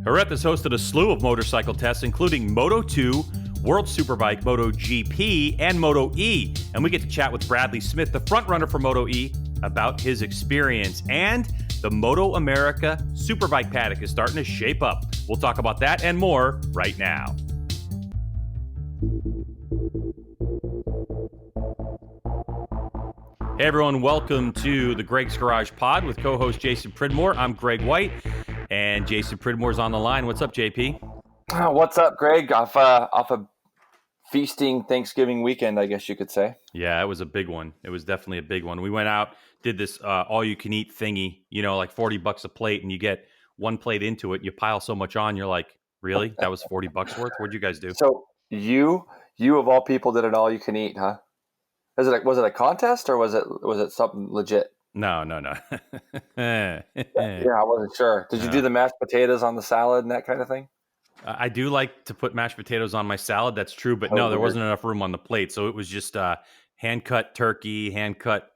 Jerez has hosted a slew of motorcycle tests, including Moto2, World Superbike, MotoGP, and MotoE. And we get to chat with Bradley Smith, the frontrunner for MotoE, about his experience. And the MotoAmerica Superbike paddock is starting to shape up. We'll talk about that and more right now. Hey everyone, welcome to the Greg's Garage Pod with co-host Jason Pridmore. I'm Greg White, and Jason Pridmore's on the line. What's up, JP? What's up, Greg? Off a feasting Thanksgiving weekend, I guess you could say. Yeah, it was a big one. It was definitely a big one. We went out, did this all-you-can-eat thingy, like $40 a plate, and you get one plate into it, you pile so much on, you're like, really? That was $40 worth? What'd you guys do? So you of all people did an all-you-can-eat, huh? Was it a contest or was it something legit? No. Yeah, I wasn't sure. Did you do the mashed potatoes on the salad and that kind of thing? I do like to put mashed potatoes on my salad. That's true, but no, there wasn't enough room on the plate, so it was just hand-cut turkey, hand-cut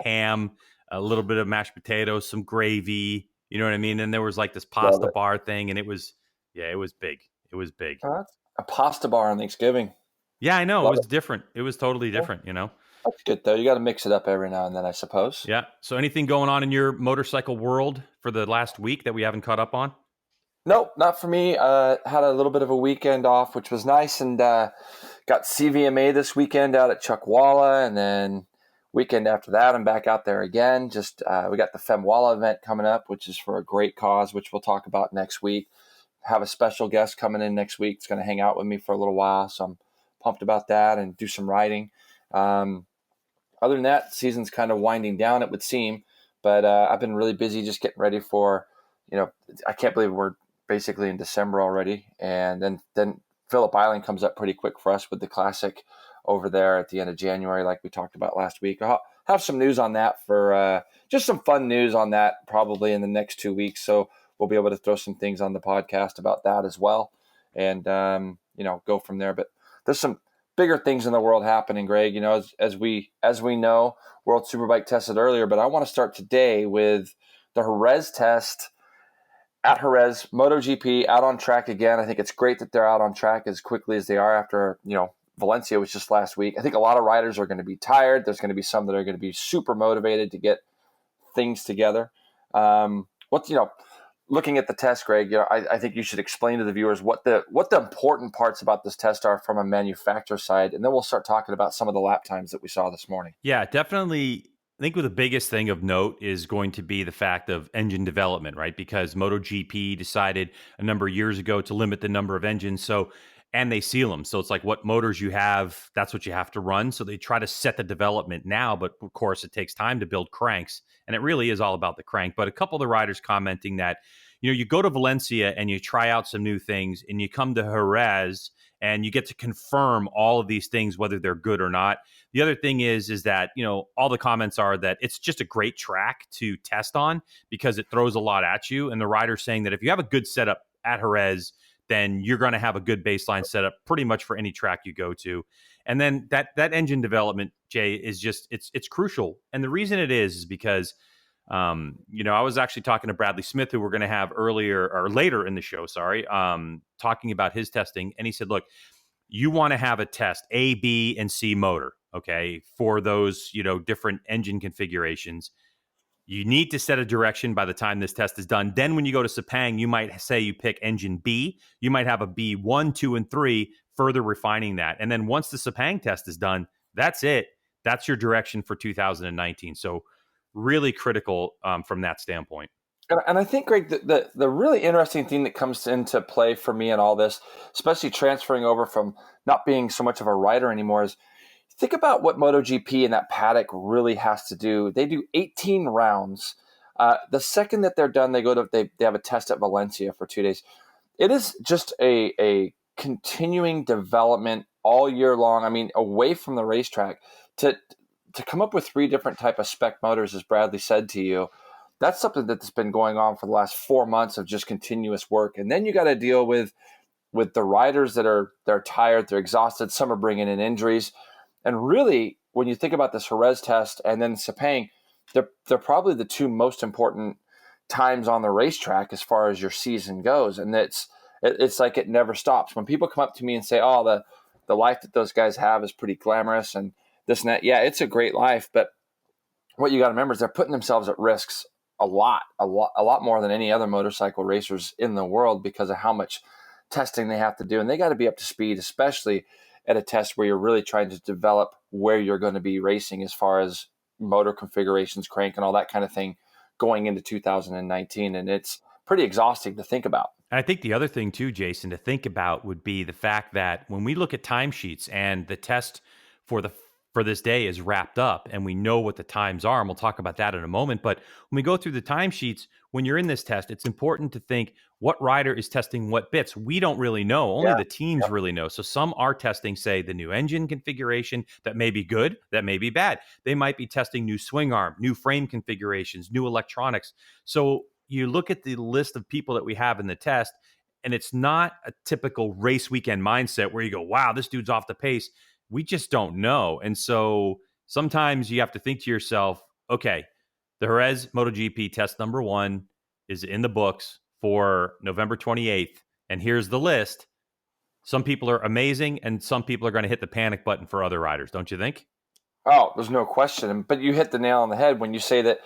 ham, a little bit of mashed potatoes, some gravy. You know what I mean? And there was like this pasta bar thing, and it was big. It was big. A pasta bar on Thanksgiving. Yeah, I know. It was different. It was totally different, That's good, though. You got to mix it up every now and then, I suppose. Yeah. So anything going on in your motorcycle world for the last week that we haven't caught up on? Nope, not for me. Had a little bit of a weekend off, which was nice, and got CVMA this weekend out at Chuckwalla, and then weekend after that, I'm back out there again. Just we got the Femwalla event coming up, which is for a great cause, which we'll talk about next week. Have a special guest coming in next week. It's going to hang out with me for a little while, so I'm pumped about that and do some riding. Other than that, season's kind of winding down, it would seem, but I've been really busy just getting ready for, I can't believe we're basically in December already. And then Phillip Island comes up pretty quick for us with the Classic over there at the end of January, like we talked about last week. I'll have some news on that for just some fun news on that probably in the next 2 weeks. So we'll be able to throw some things on the podcast about that as well and, go from there. But there's some bigger things in the world happening, Greg. As we know, World Superbike tested earlier, but I want to start today with the Jerez test at Jerez. MotoGP out on track again. I think it's great that they're out on track as quickly as they are after, Valencia was just last week. I think a lot of riders are going to be tired. There's going to be some that are going to be super motivated to get things together. Looking at the test, Greg, I think you should explain to the viewers what the important parts about this test are from a manufacturer side, and then we'll start talking about some of the lap times that we saw this morning. Yeah, definitely. I think the biggest thing of note is going to be the fact of engine development, right? Because MotoGP decided a number of years ago to limit the number of engines, and they seal them. So it's like what motors you have, that's what you have to run. So they try to set the development now, but of course it takes time to build cranks, and it really is all about the crank. But a couple of the riders commenting that, you go to Valencia and you try out some new things, and you come to Jerez and you get to confirm all of these things, whether they're good or not. The other thing is that, all the comments are that it's just a great track to test on because it throws a lot at you. And the rider's saying that if you have a good setup at Jerez, then you're going to have a good baseline setup pretty much for any track you go to. And then that engine development, Jay, is just, it's crucial. And the reason it is because, I was actually talking to Bradley Smith, who we're going to have later in the show, talking about his testing. And he said, look, you want to have a test A, B, and C motor, okay, for those, different engine configurations. You need to set a direction by the time this test is done. Then when you go to Sepang, you might say you pick engine B. You might have a B1, 2, and 3, further refining that. And then once the Sepang test is done, that's it. That's your direction for 2019. So really critical from that standpoint. And I think, Greg, the really interesting thing that comes into play for me in all this, especially transferring over from not being so much of a rider anymore, is think about what MotoGP and that paddock really has to do. They do 18 rounds. The second that they're done, they have a test at Valencia for 2 days. It is just a continuing development all year long. I mean, away from the racetrack to come up with 3 different type of spec motors, as Bradley said to you. That's something that's been going on for the last 4 months of just continuous work. And then you got to deal with the riders they're tired, they're exhausted. Some are bringing in injuries. And really, when you think about this Jerez test and then Sepang, they're probably the 2 most important times on the racetrack as far as your season goes. And it's like it never stops. When people come up to me and say, oh, the life that those guys have is pretty glamorous and this and that. Yeah, it's a great life. But what you got to remember is they're putting themselves at risks a lot more than any other motorcycle racers in the world because of how much testing they have to do. And they got to be up to speed, especially at a test where you're really trying to develop where you're going to be racing as far as motor configurations, crank, and all that kind of thing going into 2019. And it's pretty exhausting to think about. And I think the other thing too, Jason, to think about would be the fact that when we look at timesheets and the test for this day is wrapped up and we know what the times are, and we'll talk about that in a moment. But when we go through the timesheets, when you're in this test, it's important to think what rider is testing what bits. We don't really know. Only the teams really know. So some are testing, say, the new engine configuration. That may be good. That may be bad. They might be testing new swing arm, new frame configurations, new electronics. So you look at the list of people that we have in the test, and it's not a typical race weekend mindset where you go, wow, this dude's off the pace. We just don't know. And so sometimes you have to think to yourself, okay, the Jerez MotoGP test number 1 is in the books for November 28th. And here's the list. Some people are amazing, and some people are going to hit the panic button for other riders, don't you think? Oh, there's no question. But you hit the nail on the head when you say that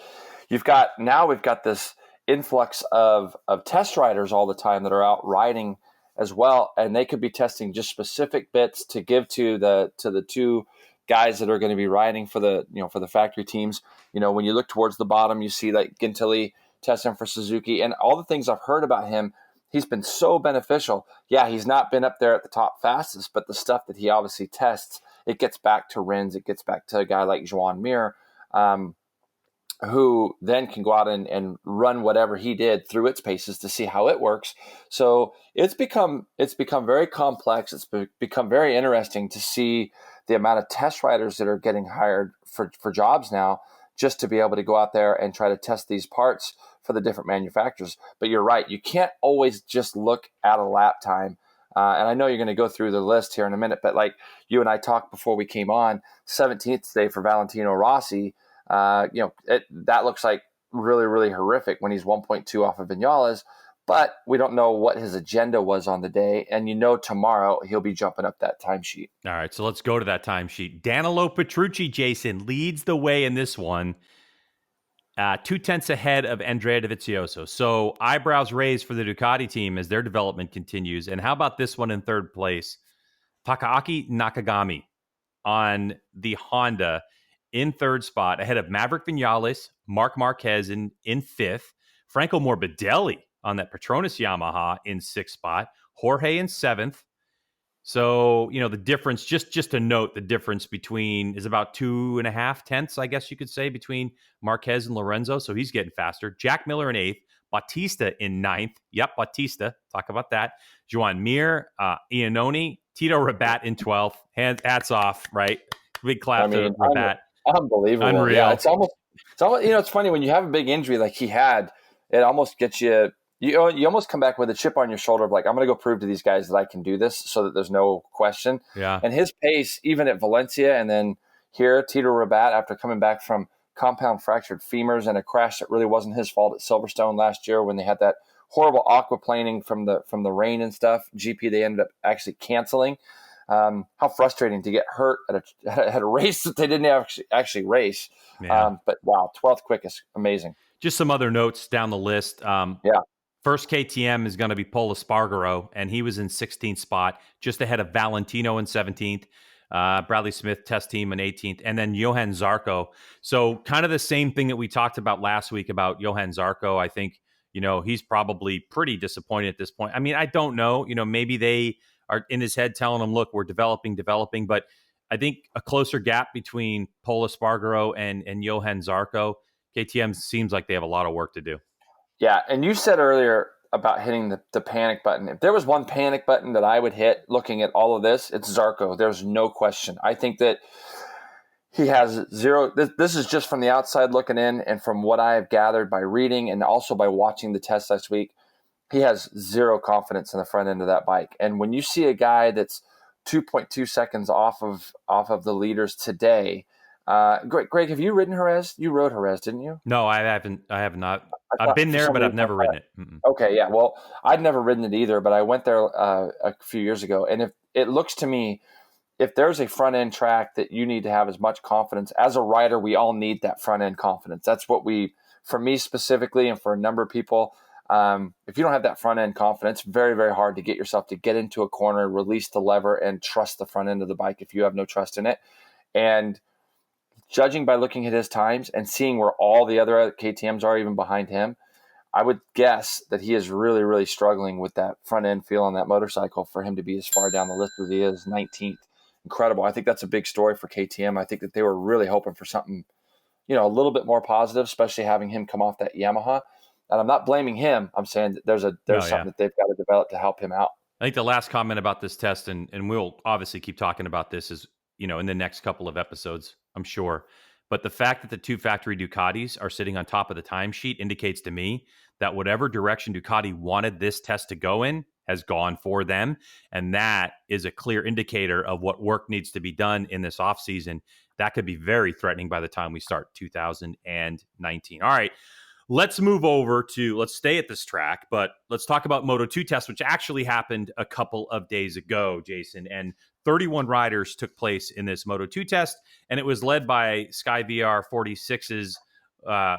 we've got this influx of test riders all the time that are out riding as well, and they could be testing just specific bits to give to the two guys that are going to be riding for the factory teams. When you look towards the bottom, you see like Gentili testing for Suzuki, and all the things I've heard about him. He's been so beneficial. Yeah, he's not been up there at the top fastest, but the stuff that he obviously tests, it gets back to Rins, it gets back to a guy like Joan Mir, who then can go out and run whatever he did through its paces to see how it works. So it's become very complex. It's become very interesting to see the amount of test riders that are getting hired for jobs now, just to be able to go out there and try to test these parts for the different manufacturers. But you're right, you can't always just look at a lap time. And I know you're going to go through the list here in a minute, but like you and I talked before we came on, 17th day for Valentino Rossi. That looks like really, really horrific when he's 1.2 off of Vinales, but we don't know what his agenda was on the day. And tomorrow he'll be jumping up that timesheet. All right, so let's go to that timesheet. Danilo Petrucci, Jason, leads the way in this one. 2/10 ahead of Andrea Dovizioso. So eyebrows raised for the Ducati team as their development continues. And how about this one in third place? Takaaki Nakagami on the Honda in third spot, ahead of Maverick Vinales, Marc Marquez in fifth, Franco Morbidelli on that Petronas Yamaha in sixth spot, Jorge in seventh. So, the difference, just to note, the difference between is about 2.5 tenths, I guess you could say, between Marquez and Lorenzo. So he's getting faster. Jack Miller in eighth, Bautista in ninth. Yep, Bautista. Talk about that. Joan Mir, Iannone, Tito Rabat in 12th. Hats off, right? Big clap to Rabat. Unbelievable. Unreal. Yeah, it's almost, it's funny when you have a big injury like he had, it almost gets you almost come back with a chip on your shoulder of like, I'm going to go prove to these guys that I can do this so that there's no question. Yeah. And his pace, even at Valencia and then here, Tito Rabat, after coming back from compound fractured femurs and a crash that really wasn't his fault at Silverstone last year when they had that horrible aquaplaning from the rain and stuff. GP, they ended up actually canceling. How frustrating to get hurt at a race that they didn't actually race. Yeah. But wow, 12th quickest, amazing. Just some other notes down the list. First KTM is going to be Pol Espargaro, and he was in 16th spot, just ahead of Valentino in 17th. Bradley Smith test team in 18th, and then Johan Zarco. So kind of the same thing that we talked about last week about Johan Zarco. I think, he's probably pretty disappointed at this point. I mean, I don't know. Maybe they are in his head telling him, look, we're developing. But I think a closer gap between Pol Espargaro and Johan Zarco, KTM seems like they have a lot of work to do. Yeah, and you said earlier about hitting the panic button. If there was one panic button that I would hit looking at all of this, it's Zarco. There's no question. I think that he has zero. This is just from the outside looking in, and from what I have gathered by reading and also by watching the test last week, he has zero confidence in the front end of that bike. And when you see a guy that's 2.2 seconds off of the leaders today, Greg, have you ridden Jerez? You rode Jerez, didn't you? No, I haven't. I have not. I I've thought been for there, some but I've reason never ridden it. Mm-mm. okay, yeah. Well, I'd never ridden it either, but I went there a few years ago, and if it looks to me, if there's a front end track that you need to have as much confidence as a rider, we all need that front end confidence. That's what for me specifically, and for a number of people, if you don't have that front end confidence, very, very hard to get yourself to get into a corner, release the lever, and trust the front end of the bike if you have no trust in it. And judging by looking at his times and seeing where all the other KTMs are, even behind him, I would guess that he is really, really struggling with that front end feel on that motorcycle for him to be as far down the list as he is, 19th. Incredible. I think that's a big story for KTM. I think that they were really hoping for something, a little bit more positive, especially having him come off that Yamaha. And I'm not blaming him. I'm saying that there's No, something yeah. that they've got to develop to help him out. I think the last comment about this test, and we'll obviously keep talking about this, is in the next couple of episodes, I'm sure. But the fact that the two factory Ducatis are sitting on top of the timesheet indicates to me that whatever direction Ducati wanted this test to go in has gone for them. And that is a clear indicator of what work needs to be done in this offseason. That could be very threatening by the time we start 2019. All right. Let's stay at this track, but let's talk about Moto2 test, which actually happened a couple of days ago, Jason. And 31 riders took place in this Moto2 test, and it was led by Sky VR 46's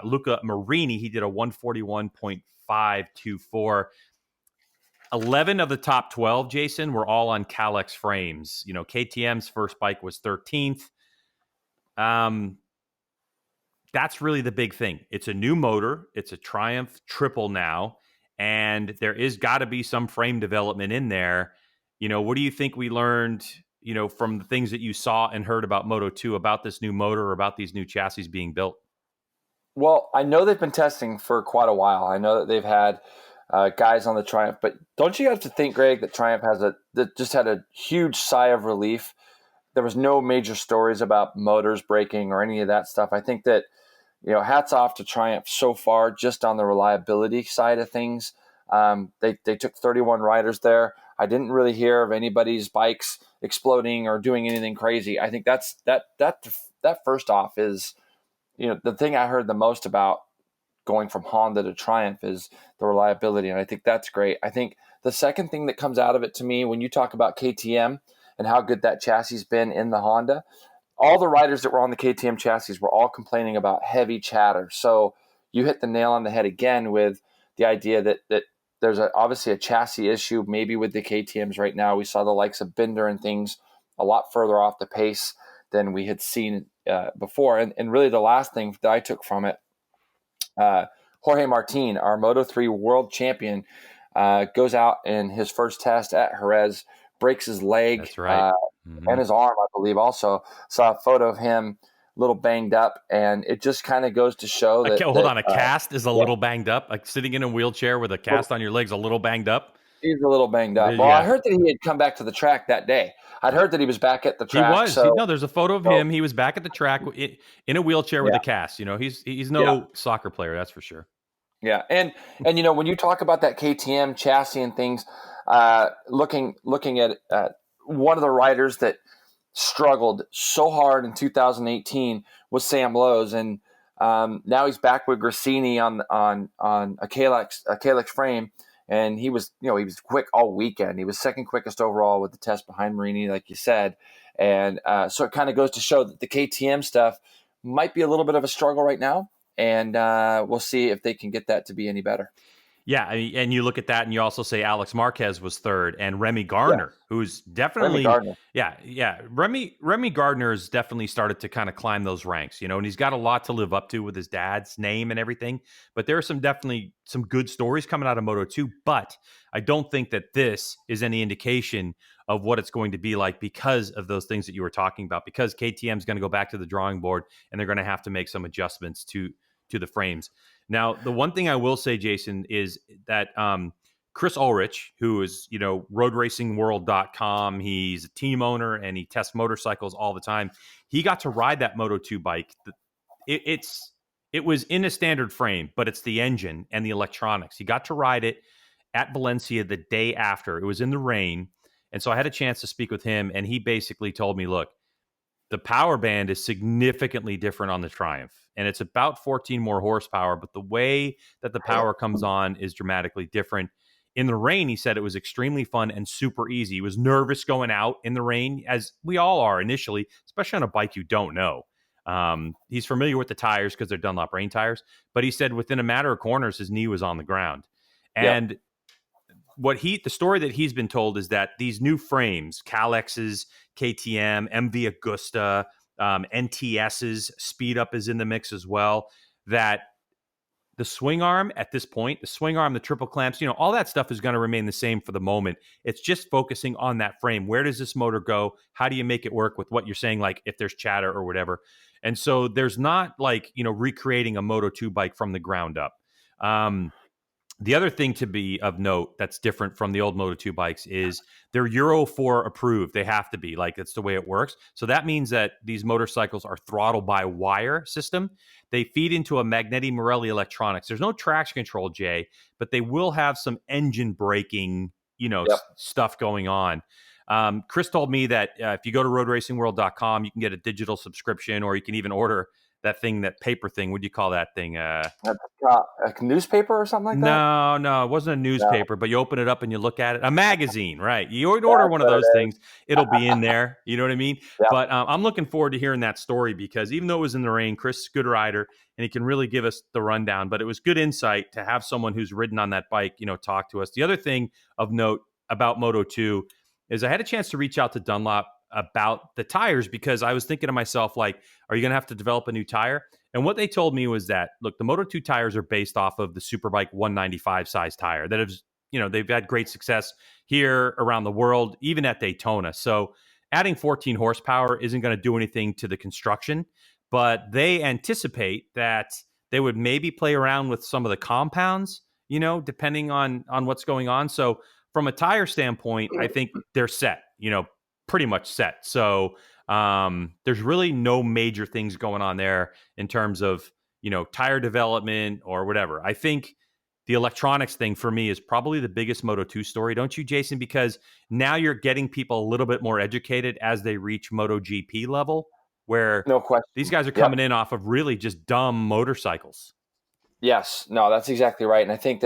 Luca Marini. He did a 141.524. 11 of the top 12, Jason, were all on Kalex frames. KTM's first bike was 13th. That's really the big thing. It's a new motor. It's a Triumph Triple now, and there is got to be some frame development in there. What do you think we learned, from the things that you saw and heard about Moto2, about this new motor, or about these new chassis being built? Well, I know they've been testing for quite a while. I know that they've had guys on the Triumph, but don't you have to think, Greg, that Triumph that just had a huge sigh of relief. There was no major stories about motors breaking or any of that stuff. I think that, hats off to Triumph so far, just on the reliability side of things. They took 31 riders there. I didn't really hear of anybody's bikes exploding or doing anything crazy. I think that first off is, the thing I heard the most about going from Honda to Triumph is the reliability, and I think that's great. I think the second thing that comes out of it to me, when you talk about KTM and how good that chassis has been in the Honda, all the riders that were on the KTM chassis were all complaining about heavy chatter. So you hit the nail on the head again with the idea that there's obviously a chassis issue maybe with the KTMs right now. We saw the likes of Binder and things a lot further off the pace than we had seen before. And really the last thing that I took from it, Jorge Martin, our Moto3 world champion, goes out in his first test at Jerez, breaks his leg. That's right. And his arm, I believe, also. Saw a photo of him a little banged up, and it just kind of goes to show that. Hold on, a cast is a little banged up? Like sitting in a wheelchair with a cast on your legs, a little banged up? He's a little banged up. Well, I heard that he had come back to the track that day. I'd heard that he was back at the track. He was. No, there's a photo of him. He was back at the track in a wheelchair with a cast. He's no soccer player, that's for sure. Yeah, and when you talk about that KTM chassis and things, looking at one of the riders that struggled so hard in 2018 was Sam Lowes, and now he's back with Grassini on a Kalex frame, and he was quick all weekend. He was second quickest overall with the test behind Marini, like you said, and so it kind of goes to show that the KTM stuff might be a little bit of a struggle right now, and we'll see if they can get that to be any better. Yeah, and you look at that, and you also say Alex Marquez was third, and Remy Gardner, who's definitely, Remy Gardner has definitely started to kind of climb those ranks, and he's got a lot to live up to with his dad's name and everything. But there are definitely some good stories coming out of Moto2, but I don't think that this is any indication of what it's going to be like because of those things that you were talking about. Because KTM is going to go back to the drawing board, and they're going to have to make some adjustments to the frames. Now, the one thing I will say, Jason, is that Chris Ulrich, who is, roadracingworld.com, he's a team owner and he tests motorcycles all the time. He got to ride that Moto2 bike. It was in a standard frame, but it's the engine and the electronics. He got to ride it at Valencia the day after. It was in the rain. And so I had a chance to speak with him, and he basically told me, look, the power band is significantly different on the Triumph, and it's about 14 more horsepower, but the way that the power comes on is dramatically different. In the rain, he said it was extremely fun and super easy. He was nervous going out in the rain, as we all are initially, especially on a bike you don't know. He's familiar with the tires because they're Dunlop rain tires, but he said within a matter of corners, his knee was on the ground. Yep. And the story that he's been told is that these new frames, Calex's, KTM, MV Agusta, NTS's, Speed Up is in the mix as well, that the swing arm at this point, the swing arm, the triple clamps, all that stuff is going to remain the same for the moment. It's just focusing on that frame. Where does this motor go? How do you make it work with what you're saying, like if there's chatter or whatever? And so there's not like, recreating a Moto2 bike from the ground up. The other thing to be of note that's different from the old Moto2 bikes is they're Euro 4 approved. They have to be, like, that's the way it works. So that means that these motorcycles are throttle by wire system. They feed into a Magneti Marelli electronics. There's no traction control, Jay, but they will have some engine braking, Yep. stuff going on. Chris told me that if you go to roadracingworld.com, you can get a digital subscription, or you can even order that thing, that paper thing. What do you call that thing? That's a newspaper or something like that? No, it wasn't a No. newspaper, but you open it up and you look at it. A magazine, right? You order That's one of what those it is. things, it'll be in there. You know what I mean? Yeah. But I'm looking forward to hearing that story, because even though it was in the rain, Chris is a good rider and he can really give us the rundown. But it was good insight to have someone who's ridden on that bike, talk to us. The other thing of note about Moto2 is I had a chance to reach out to Dunlop about the tires, because I was thinking to myself, like, are you going to have to develop a new tire? And what they told me was that, look, the Moto2 tires are based off of the Superbike 195 size tire that has, they've had great success here around the world, even at Daytona. So adding 14 horsepower isn't going to do anything to the construction, but they anticipate that they would maybe play around with some of the compounds, depending on what's going on. So from a tire standpoint, I think they're set, pretty much set. So there's really no major things going on there in terms of, tire development or whatever. I think the electronics thing for me is probably the biggest Moto2 story, don't you, Jason? Because now you're getting people a little bit more educated as they reach MotoGP level, where No these question. guys are Yep. coming in off of really just dumb motorcycles. Yes. No, that's exactly right. And I think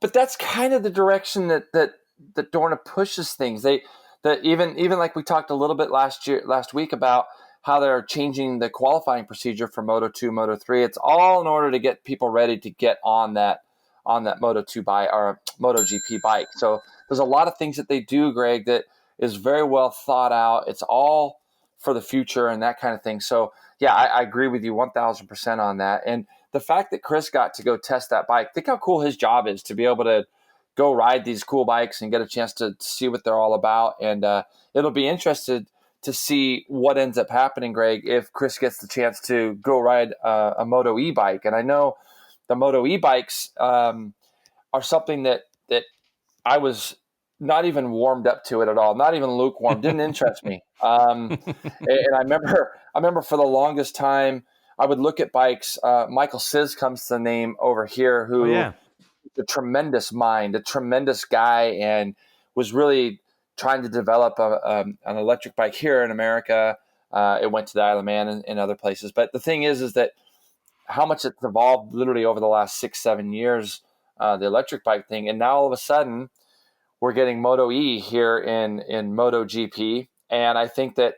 but that's kind of the direction that Dorna pushes things. That even like we talked a little bit last week about how they're changing the qualifying procedure for Moto2, Moto3. It's all in order to get people ready to get on that Moto2 bike or MotoGP bike. So there's a lot of things that they do, Greg, that is very well thought out. It's all for the future and that kind of thing. So yeah, I agree with you 1,000% on that. And the fact that Chris got to go test that bike, think how cool his job is to be able to go ride these cool bikes and get a chance to see what they're all about. And it'll be interested to see what ends up happening, Greg, if Chris gets the chance to go ride a MotoE bike. And I know the MotoE bikes are something that I was not even warmed up to it at all, not even lukewarm, didn't interest me. And I remember for the longest time, I would look at bikes. Michael Siz comes to the name over here, Oh, who yeah. a tremendous mind, a tremendous guy, and was really trying to develop an electric bike here in America. It went to the Isle of Man and other places. But the thing is that how much it's evolved literally over the last 6-7 years, the electric bike thing. And now all of a sudden we're getting MotoE here in MotoGP. And I think that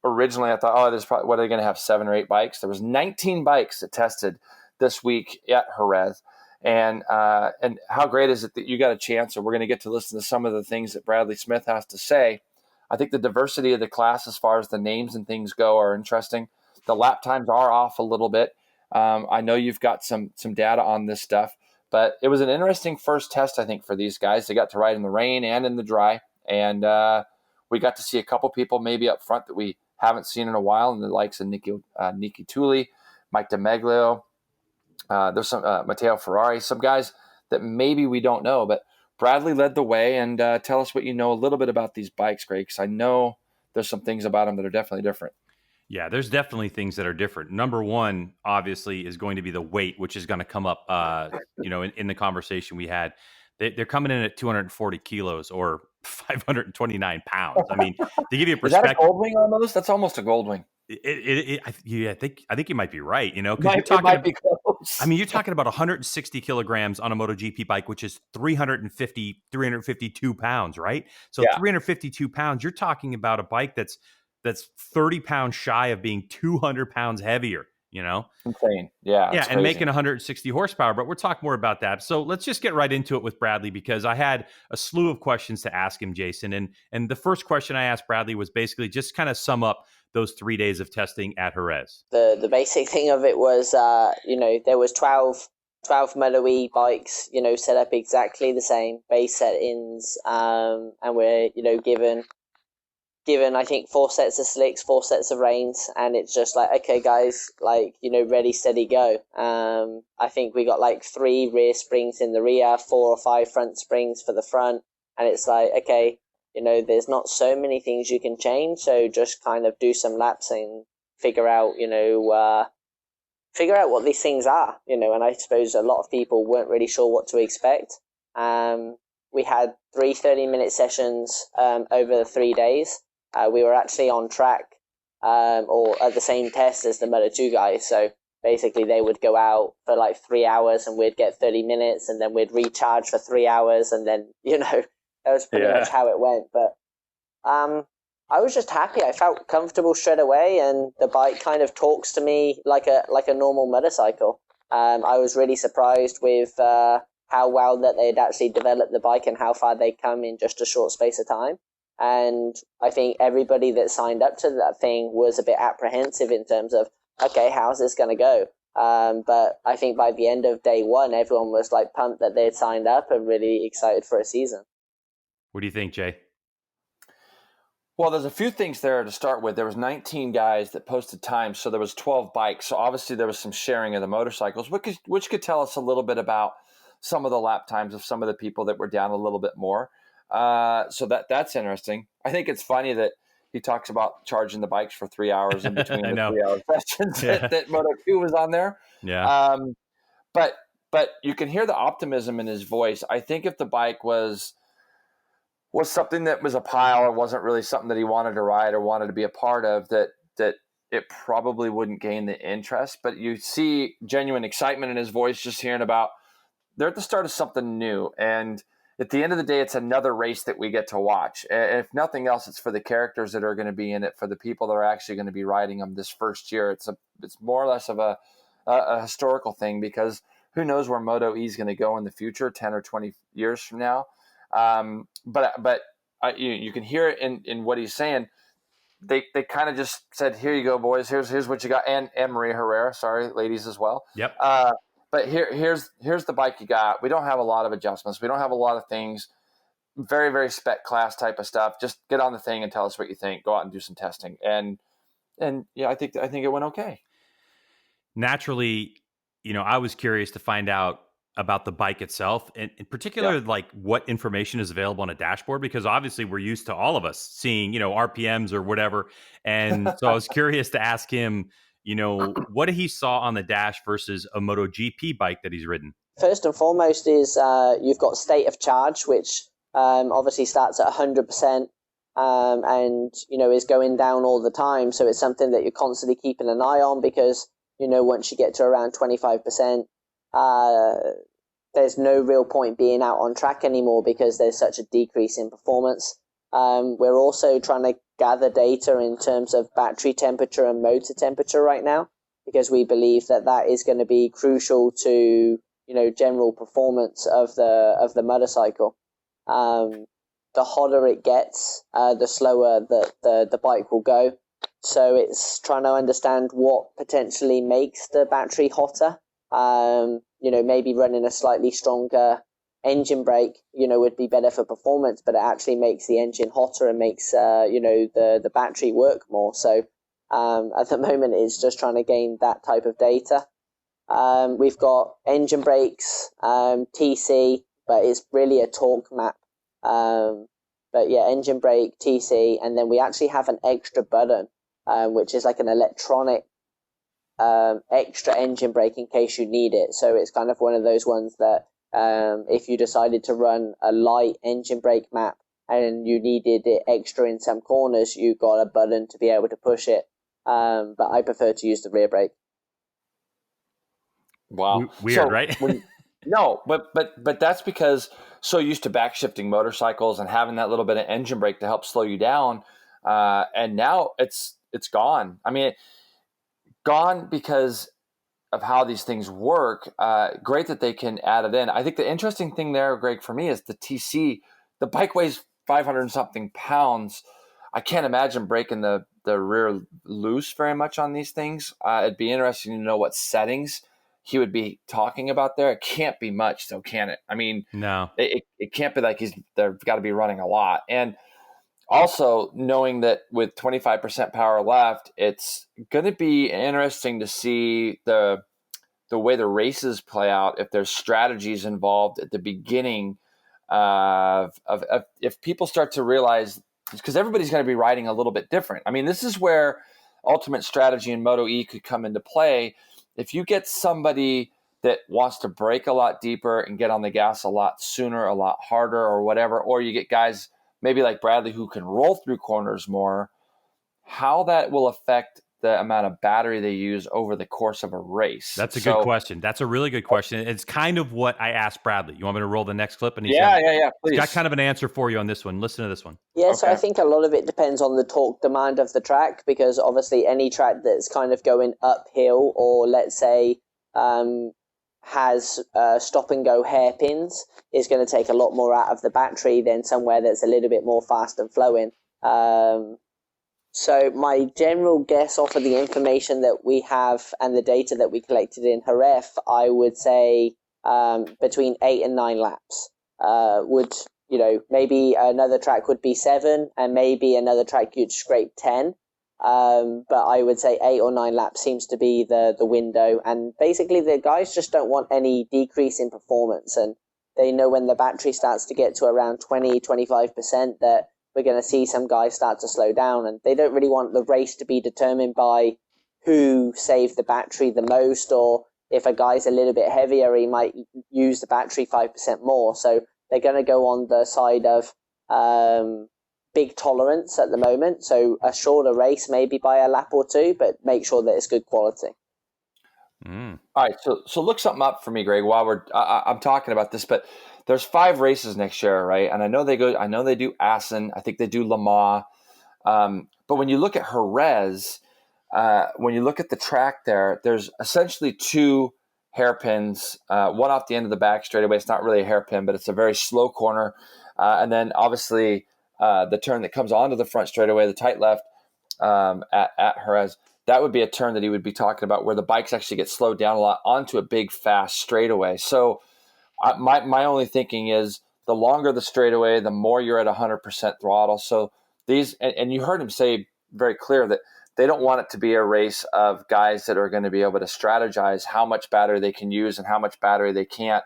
originally I thought, oh, there's probably, what are they going to have, 7 or 8 bikes? There was 19 bikes that tested this week at Jerez. And how great is it that you got a chance, and we're going to get to listen to some of the things that Bradley Smith has to say. I think the diversity of the class as far as the names and things go are interesting. The lap times are off a little bit. I know you've got some data on this stuff, but it was an interesting first test, I think, for these guys. They got to ride in the rain and in the dry, and we got to see a couple people maybe up front that we haven't seen in a while, and the likes of Niki Tulli, Mike DeMeglio. There's some Matteo Ferrari, some guys that maybe we don't know, but Bradley led the way. And tell us what you know a little bit about these bikes, Greg, because I know there's some things about them that are definitely different. Yeah, there's definitely things that are different. Number one, obviously, is going to be the weight, which is going to come up, in the conversation we had. They're coming in at 240 kilos or 529 pounds. I mean, to give you a Is that a perspective, gold wing almost? That's almost a gold wing. I think you might be right, because It might be close. you're talking about 160 kilograms on a MotoGP bike, which is 352 pounds, right? So Yeah, 352 pounds, you're talking about a bike that's 30 pounds shy of being 200 pounds heavier. insane. Yeah, Yeah, it's and making crazy. 160 horsepower, but we'll talk more about that. So let's just get right into it with Bradley because I had a slew of questions to ask him, Jason. And the first question I asked Bradley was basically just kind of sum up those 3 days of testing at Jerez. The basic thing of it was, there was 12 MotoE bikes, set up exactly the same base settings, and we're, given I think 4 sets of slicks, 4 sets of reins, and it's just like, okay guys, like, ready, steady, go. I think we got like 3 rear springs in the rear, 4 or 5 front springs for the front, and it's like, okay, there's not so many things you can change, so just kind of do some laps and figure out what these things are, and I suppose a lot of people weren't really sure what to expect. We had 3 30-minute sessions over the 3 days. We were actually on track or at the same test as the Moto2 guys. So basically they would go out for like 3 hours and we'd get 30 minutes and then we'd recharge for 3 hours. And then, that was pretty much how it went. But I was just happy. I felt comfortable straight away and the bike kind of talks to me like a normal motorcycle. I was really surprised with how well that they'd actually developed the bike and how far they'd come in just a short space of time. And I think everybody that signed up to that thing was a bit apprehensive in terms of, okay, how's this going to go? But I think by the end of day one, everyone was like pumped that they'd signed up and really excited for a season. What do you think, Jay? Well, there's a few things there to start with. There was 19 guys that posted times, so there was 12 bikes. So obviously there was some sharing of the motorcycles, which could tell us a little bit about some of the lap times of some of the people that were down a little bit more. So that's interesting. I think it's funny that he talks about charging the bikes for 3 hours in between the 3 hour sessions that Moto2 was on there. Yeah. But you can hear the optimism in his voice. I think if the bike was something that was a pile or wasn't really something that he wanted to ride or wanted to be a part of, that it probably wouldn't gain the interest. But you see genuine excitement in his voice just hearing about they're at the start of something new. And at the end of the day, it's another race that we get to watch. And if nothing else, it's for the characters that are going to be in it, for the people that are actually going to be riding them this first year. It's more or less of a historical thing because who knows where MotoE is going to go in the future, 10 or 20 years from now. But you can hear it in what he's saying. They kind of just said, "Here you go, boys. Here's what you got." And Maria Herrera, sorry, ladies as well. Yep. But here's the bike you got. We don't have a lot of adjustments. We don't have a lot of things. Very, very spec class type of stuff. Just get on the thing and tell us what you think. Go out and do some testing. And yeah, I think it went okay. Naturally, I was curious to find out about the bike itself, and in particular, like what information is available on a dashboard, because obviously we're used to all of us seeing, RPMs or whatever. And so I was curious to ask him, what he saw on the dash versus a MotoGP bike that he's ridden. First and foremost is you've got state of charge, which obviously starts at 100%. And, is going down all the time. So it's something that you're constantly keeping an eye on because, once you get to around 25%, there's no real point being out on track anymore because there's such a decrease in performance. We're also trying to gather data in terms of battery temperature and motor temperature right now because we believe that is going to be crucial to, general performance of the motorcycle. The hotter it gets, the slower the bike will go. So it's trying to understand what potentially makes the battery hotter. Maybe running a slightly stronger engine brake, would be better for performance, but it actually makes the engine hotter and makes, the battery work more. So at the moment, it's just trying to gain that type of data. We've got engine brakes, TC, but it's really a torque map. But yeah, engine brake, TC, and then we actually have an extra button, which is like an electronic extra engine brake in case you need it. So it's kind of one of those ones that if you decided to run a light engine brake map and you needed it extra in some corners, you got a button to be able to push it. but I prefer to use the rear brake. Wow. Weird, right? No, but that's because so used to backshifting motorcycles and having that little bit of engine brake to help slow you down, and now it's gone. I mean, gone because of how these things work. Great that they can add it in. I think the interesting thing there, Greg, for me is the TC. The bike weighs 500 and something pounds. I can't imagine breaking the rear loose very much on these things. It'd be interesting to know what settings he would be talking about there. It can't be much, though, can it? I mean, No. it can't be like they've got to be running a lot. And also knowing that with 25% power left, it's going to be interesting to see the way the races play out, if there's strategies involved at the beginning of if people start to realize, because everybody's going to be riding a little bit different. I mean, this is where ultimate strategy in MotoE could come into play. If you get somebody that wants to brake a lot deeper and get on the gas a lot sooner, a lot harder or whatever, or you get guys maybe like Bradley who can roll through corners more, how that will affect the amount of battery they use over the course of a race. That's a good question. That's a really good question. It's kind of what I asked Bradley. You want me to roll the next clip? And he said, please. He's got kind of an answer for you on this one. Listen to this one. Yeah, so I think a lot of it depends on the torque demand of the track, because obviously any track that's kind of going uphill or let's say has stop and go hairpins is going to take a lot more out of the battery than somewhere that's a little bit more fast and flowing. So my general guess off of the information that we have and the data that we collected in Jerez, I would say between 8 and 9 laps. Maybe another track would be 7 and maybe another track you'd scrape 10. But I would say 8 or 9 laps seems to be the window. And basically the guys just don't want any decrease in performance. And they know when the battery starts to get to around 20-25% that we're going to see some guys start to slow down. And they don't really want the race to be determined by who saved the battery the most, or if a guy's a little bit heavier, he might use the battery 5% more. So they're going to go on the side of big tolerance at the moment. So a shorter race, maybe by a lap or two, but make sure that it's good quality. All right, so look something up for me, Greg, while I'm talking about this. But there's 5 races next year, right? And I know they do Assen. I think they do Le Mans. But when you look at Jerez, when you look at the track there's essentially 2 hairpins, one off the end of the back straightaway. It's not really a hairpin, but it's a very slow corner. And then obviously the turn that comes onto the front straightaway, the tight left at Jerez, that would be a turn that he would be talking about where the bikes actually get slowed down a lot onto a big, fast straightaway. So my only thinking is the longer the straightaway, the more you're at 100% throttle. So these, and you heard him say very clear that they don't want it to be a race of guys that are going to be able to strategize how much battery they can use and how much battery they can't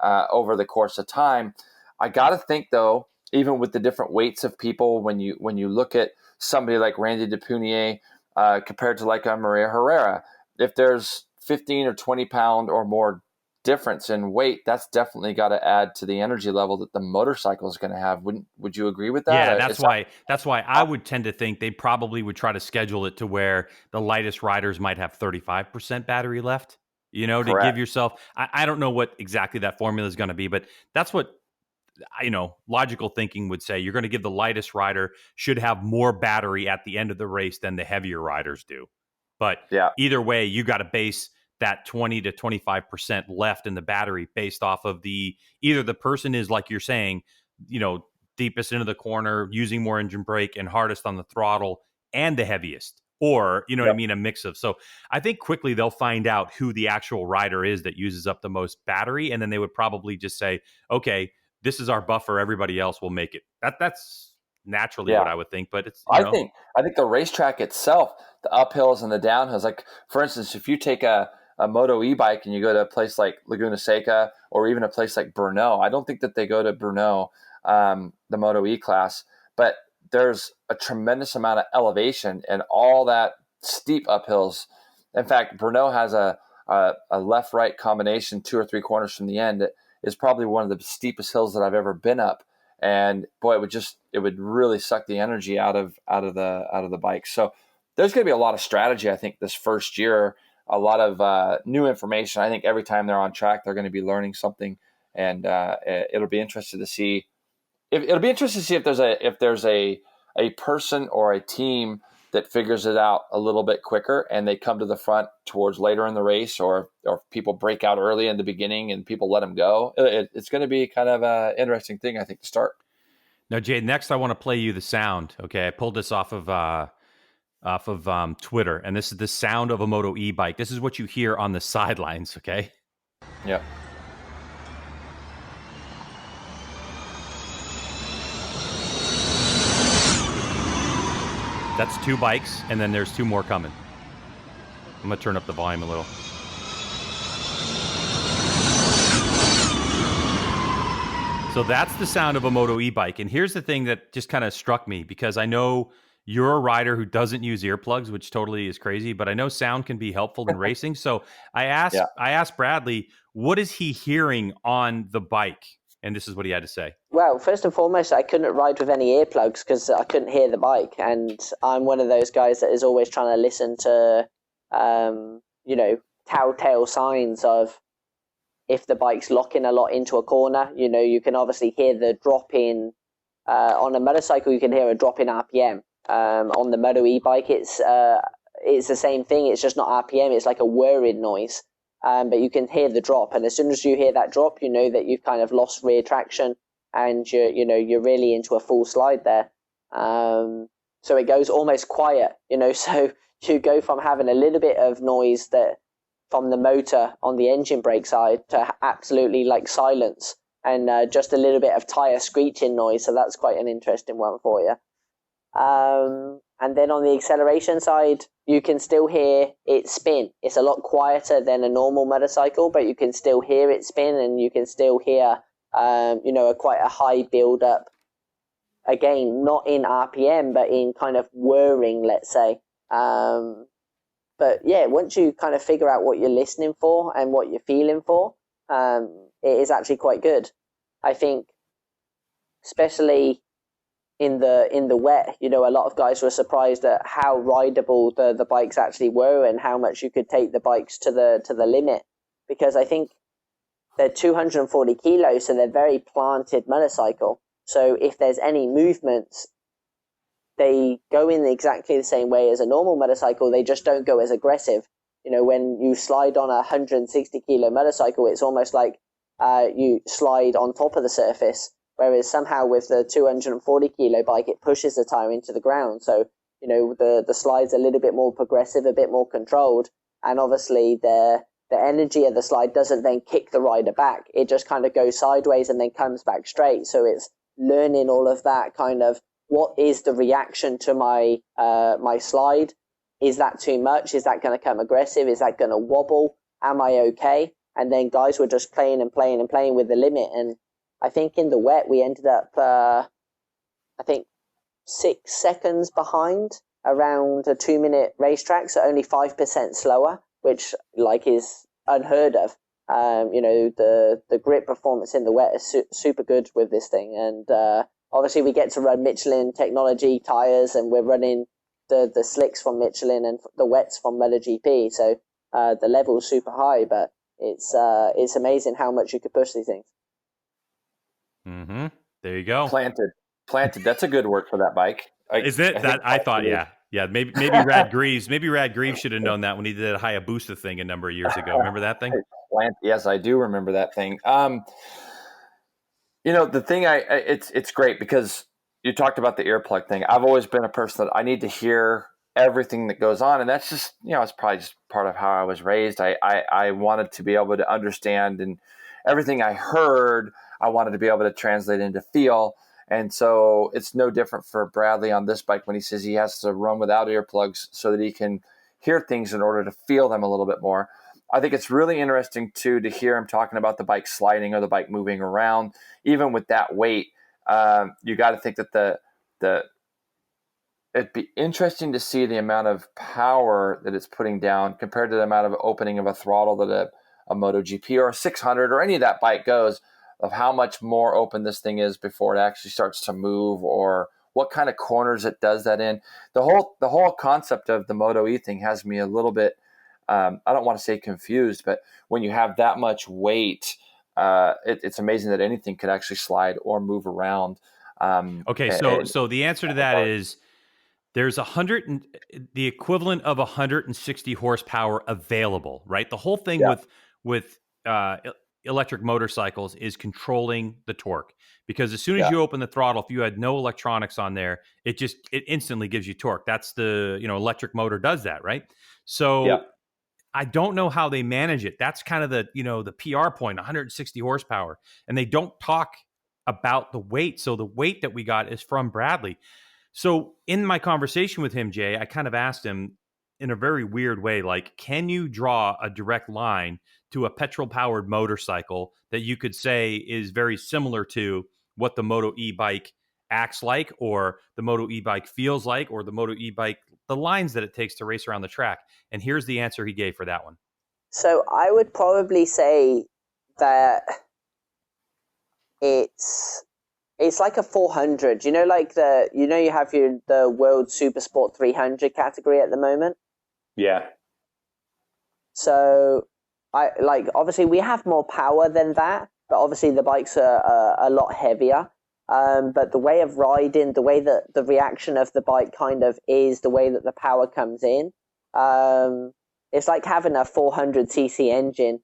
over the course of time. I got to think, though, even with the different weights of people, when you look at somebody like Randy DePunier compared to like a Maria Herrera, if there's 15 or 20 pound or more difference in weight, that's definitely got to add to the energy level that the motorcycle is going to have. Would you agree with that? Yeah, that's why I would tend to think they probably would try to schedule it to where the lightest riders might have 35% battery left, to give yourself, I don't know what exactly that formula is going to be, but that's what, logical thinking would say. You're going to give the lightest rider should have more battery at the end of the race than the heavier riders do. But either way, you got to base that 20 to 25% left in the battery based off of either the person is, like you're saying, deepest into the corner, using more engine brake and hardest on the throttle and the heaviest, or, what I mean? A mix of. So I think quickly they'll find out who the actual rider is that uses up the most battery. And then they would probably just say, okay, this is our buffer. Everybody else will make it. That's naturally what I would think. But it's, I think the racetrack itself, the uphills and the downhills, like for instance, if you take a MotoE bike and you go to a place like Laguna Seca or even a place like Brno, I don't think that they go to Brno, the MotoE class, but there's a tremendous amount of elevation and all that steep uphills. In fact, Brno has a left-right combination, 2 or 3 corners from the end. That is probably one of the steepest hills that I've ever been up. And boy, it would really suck the energy out of the bike. So there's going to be a lot of strategy, I think, this first year, a lot of new information. I think every time they're on track, they're going to be learning something, and it'll be interesting to see. It'll be interesting to see if there's a person or a team that figures it out a little bit quicker and they come to the front towards later in the race, or people break out early in the beginning and people let them go. It's going to be kind of an interesting thing, I think, to start. Now, Jade, next I want to play you the sound. Okay, I pulled this off of Twitter, and this is the sound of a MotoE bike. This is what you hear on the sidelines. Okay. Yeah. That's 2 bikes, and then there's 2 more coming. I'm going to turn up the volume a little. So that's the sound of a MotoE bike. And here's the thing that just kind of struck me, because I know you're a rider who doesn't use earplugs, which totally is crazy, but I know sound can be helpful in racing. So I asked Bradley, what is he hearing on the bike? And this is what he had to say. Well, first and foremost, I couldn't ride with any earplugs because I couldn't hear the bike. And I'm one of those guys that is always trying to listen to, telltale signs of if the bike's locking a lot into a corner. You can obviously hear the drop in, on a motorcycle, you can hear a drop in RPM. On the MotoE bike, it's the same thing. It's just not RPM. It's like a whirring noise. But you can hear the drop, and as soon as you hear that drop, you know that you've kind of lost rear traction, and you're really into a full slide there. So it goes almost quiet, So you go from having a little bit of noise that from the motor on the engine brake side to absolutely like silence, and just a little bit of tire screeching noise. So that's quite an interesting one for you. And then on the acceleration side, you can still hear it spin. It's a lot quieter than a normal motorcycle, but you can still hear it spin, and you can still hear, quite a high build up. Again, not in RPM, but in kind of whirring, let's say. But yeah, once you kind of figure out what you're listening for and what you're feeling for, it is actually quite good. I think, especially in the wet, a lot of guys were surprised at how rideable the bikes actually were and how much you could take the bikes to the limit, because I think they're 240 kilos, so they're very planted motorcycle. So if there's any movements, they go in exactly the same way as a normal motorcycle. They just don't go as aggressive. When you slide on a 160 kilo motorcycle, it's almost like you slide on top of the surface. Whereas somehow with the 240 kilo bike, it pushes the tire into the ground. So, the slide's a little bit more progressive, a bit more controlled. And obviously the energy of the slide doesn't then kick the rider back. It just kind of goes sideways and then comes back straight. So it's learning all of that kind of, what is the reaction to my slide? Is that too much? Is that going to come aggressive? Is that going to wobble? Am I okay? And then guys were just playing and playing and playing with the limit. And I think in the wet, we ended up, 6 seconds behind around a 2-minute racetrack, so only 5% slower, which is unheard of. The grip performance in the wet is super good with this thing. And obviously we get to run Michelin technology tires, and we're running the slicks from Michelin and the wets from MotoGP. So the level's super high, but it's amazing how much you could push these things. Mm-hmm. There you go. Planted. That's a good word for that bike. Is it? I thought, yeah. Maybe Rad Greaves. Maybe Rad Greaves should have known that when he did a Hayabusa thing a number of years ago. Remember that thing? Yes, I do remember that thing. The thing it's great because you talked about the earplug thing. I've always been a person that I need to hear everything that goes on, and that's just it's probably just part of how I was raised. I wanted to be able to understand, and everything I heard, I wanted to be able to translate into feel. And so it's no different for Bradley on this bike when he says he has to run without earplugs so that he can hear things in order to feel them a little bit more. I think it's really interesting, too, to hear him talking about the bike sliding or the bike moving around. Even with that weight, you got to think that it'd be interesting to see the amount of power that it's putting down compared to the amount of opening of a throttle that a MotoGP or a 600 or any of that bike goes, of how much more open this thing is before it actually starts to move or what kind of corners it does that in. The whole concept of the MotoE thing has me a little bit, I don't want to say confused, but when you have that much weight, it's amazing that anything could actually slide or move around. Okay, so the answer to that is there's the equivalent of 160 horsepower available, right? The whole thing with electric motorcycles is controlling the torque, because as soon as you open the throttle, if you had no electronics on there, it instantly gives you torque. That's the electric motor does that, right? So I don't know how they manage it. That's kind of the PR point, 160 horsepower, and they don't talk about the weight. So the weight that we got is from Bradley. So in my conversation with him, Jay, I kind of asked him in a very weird way, like, can you draw a direct line to a petrol-powered motorcycle that you could say is very similar to what the MotoE bike acts like, or the MotoE bike feels like, or the MotoE bike, the lines that it takes to race around the track? And here's the answer he gave for that one. So I would probably say that it's like a 400. You have the World Supersport 300 category at the moment. Yeah. So obviously we have more power than that, but obviously the bikes are a lot heavier. But the way of riding, the way that the reaction of the bike kind of is, the way that the power comes in, it's like having a 400cc engine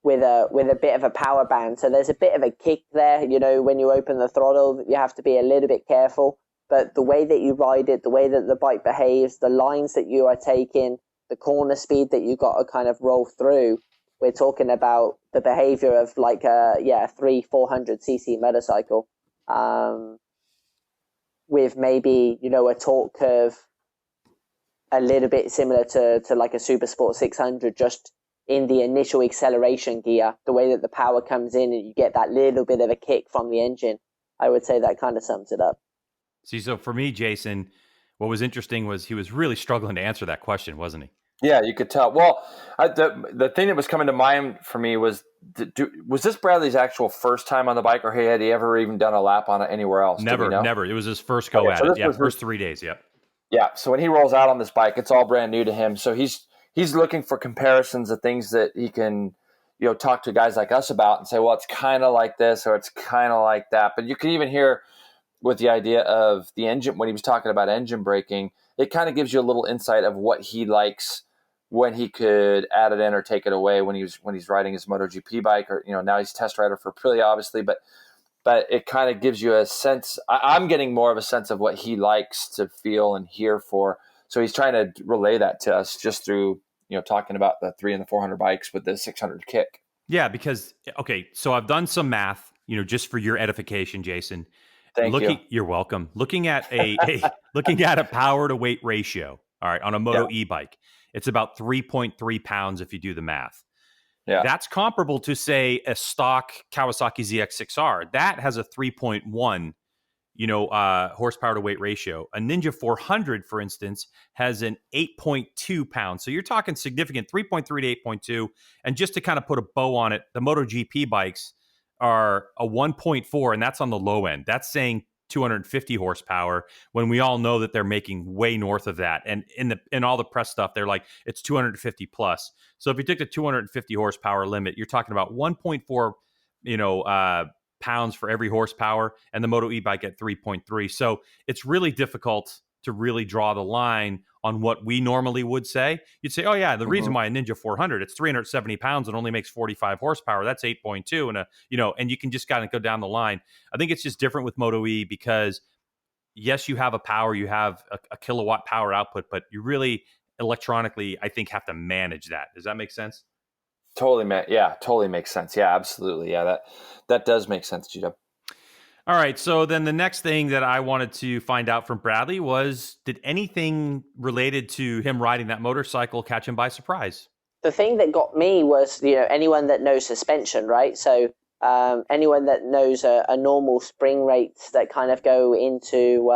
with a bit of a power band. So there's a bit of a kick there. When you open the throttle, you have to be a little bit careful. But the way that you ride it, the way that the bike behaves, the lines that you are taking, the corner speed that you got to kind of roll through, we're talking about the behavior of like a 400cc motorcycle, with maybe, a torque curve a little bit similar to like a Supersport 600, just in the initial acceleration gear, the way that the power comes in and you get that little bit of a kick from the engine. I would say that kind of sums it up. See, so for me, Jason, what was interesting was he was really struggling to answer that question, wasn't he? Yeah, you could tell. Well, the thing that was coming to mind for me was this Bradley's actual first time on the bike, or had he ever even done a lap on it anywhere else? Never. It was his first go at it. Yeah, first 3 days. Yep. Yeah. So when he rolls out on this bike, it's all brand new to him. So he's looking for comparisons of things that he can, talk to guys like us about and say, well, it's kind of like this or it's kind of like that. But you can even hear with the idea of the engine, when he was talking about engine braking, it kind of gives you a little insight of what he likes, when he could add it in or take it away when he's riding his MotoGP bike, or now he's test rider for Aprilia, obviously, but it kind of gives you a sense. I'm getting more of a sense of what he likes to feel and hear for. So he's trying to relay that to us just through talking about the 300 and the 400 bikes with the 600 kick. Yeah, because so I've done some math, just for your edification, Jason. Thank you. You're welcome. Looking at a power to weight ratio, all right, on a MotoE bike, it's about 3.3 pounds if you do the math. Yeah. That's comparable to, say, a stock Kawasaki ZX6R. That has a 3.1, horsepower to weight ratio. A Ninja 400, for instance, has an 8.2 pounds. So you're talking significant, 3.3 to 8.2. And just to kind of put a bow on it, the MotoGP bikes are a 1.4, and that's on the low end. That's saying 250 horsepower, when we all know that they're making way north of that. And in all the press stuff, they're like, it's 250 plus. So if you took the 250 horsepower limit, you're talking about 1.4, pounds for every horsepower, and the MotoE bike at 3.3. So it's really difficult to really draw the line on what we normally would say. You'd say, oh yeah, the reason why a Ninja 400, it's 370 pounds and only makes 45 horsepower, that's 8.2. And you can just kind of go down the line. I think it's just different with MotoE because yes, you have a power, you have a kilowatt power output, but you really electronically, I think, have to manage that. Does that make sense? Totally makes sense. Yeah, absolutely. Yeah, that does make sense, Gito. All right, so then the next thing that I wanted to find out from Bradley was, did anything related to him riding that motorcycle catch him by surprise? The thing that got me was, anyone that knows suspension, right? So anyone that knows a normal spring rates that kind of go into,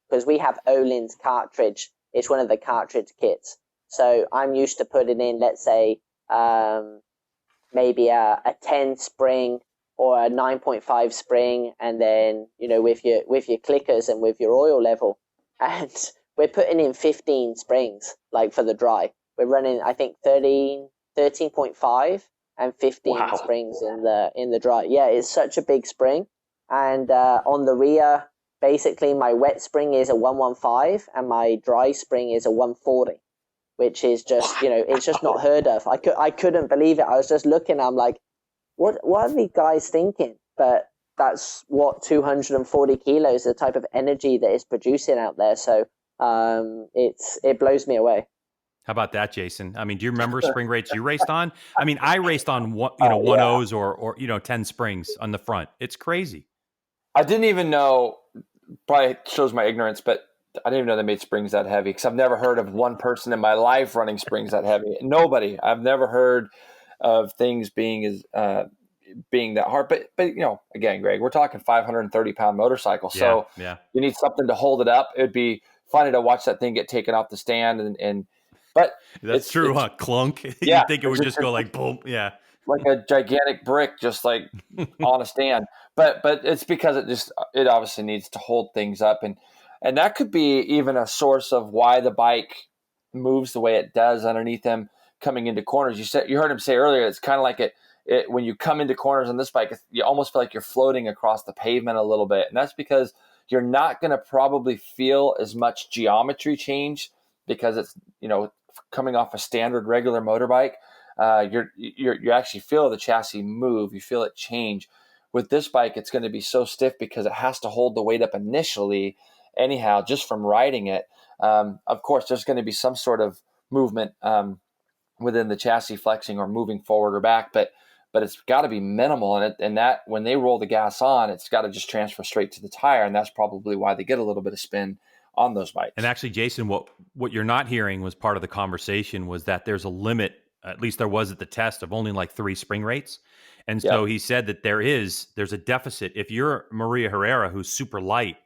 because we have Olin's cartridge. It's one of the cartridge kits. So I'm used to putting in, let's say, maybe a 10 spring or a 9.5 spring, and then, with your clickers and with your oil level. And we're putting in 15 springs, like for the dry. We're running, I think, 13.5 and 15 springs in the dry. Yeah, it's such a big spring. And on the rear, basically my wet spring is a 115 and my dry spring is a 140, which is just, it's just not heard of. I couldn't believe it. I was just looking, I'm like, what are these guys thinking? But that's what 240 kilos, the type of energy that it's producing out there. So it blows me away. How about that, Jason? I mean, do you remember spring rates you raced on? I mean, I raced on one O's or 10 springs on the front. It's crazy. I didn't even know. Probably shows my ignorance, but I didn't even know they made springs that heavy, because I've never heard of one person in my life running springs that heavy. Nobody. I've never heard of things being that hard. But again, Greg, we're talking 530-pound motorcycle, so you need something to hold it up. It'd be funny to watch that thing get taken off the stand, but that's true, huh? Clunk. Yeah, you think it would just go like boom? Yeah, like a gigantic brick, just like on a stand. But it's because it obviously needs to hold things up, and that could be even a source of why the bike moves the way it does underneath them coming into corners. You heard him say earlier, it's kind of like it when you come into corners on this bike, you almost feel like you're floating across the pavement a little bit, and that's because you're not going to probably feel as much geometry change because it's coming off a standard regular motorbike. You actually feel the chassis move, you feel it change. With this bike, it's going to be so stiff because it has to hold the weight up initially anyhow, just from riding it. Of course, there's going to be some sort of movement within the chassis flexing or moving forward or back, but it's got to be minimal. And that when they roll the gas on, it's got to just transfer straight to the tire, and that's probably why they get a little bit of spin on those bikes. And actually, Jason, what you're not hearing was part of the conversation was that there's a limit, at least there was at the test, of only like 3 spring rates. And so he said that there's a deficit. If you're Maria Herrera, who's super light,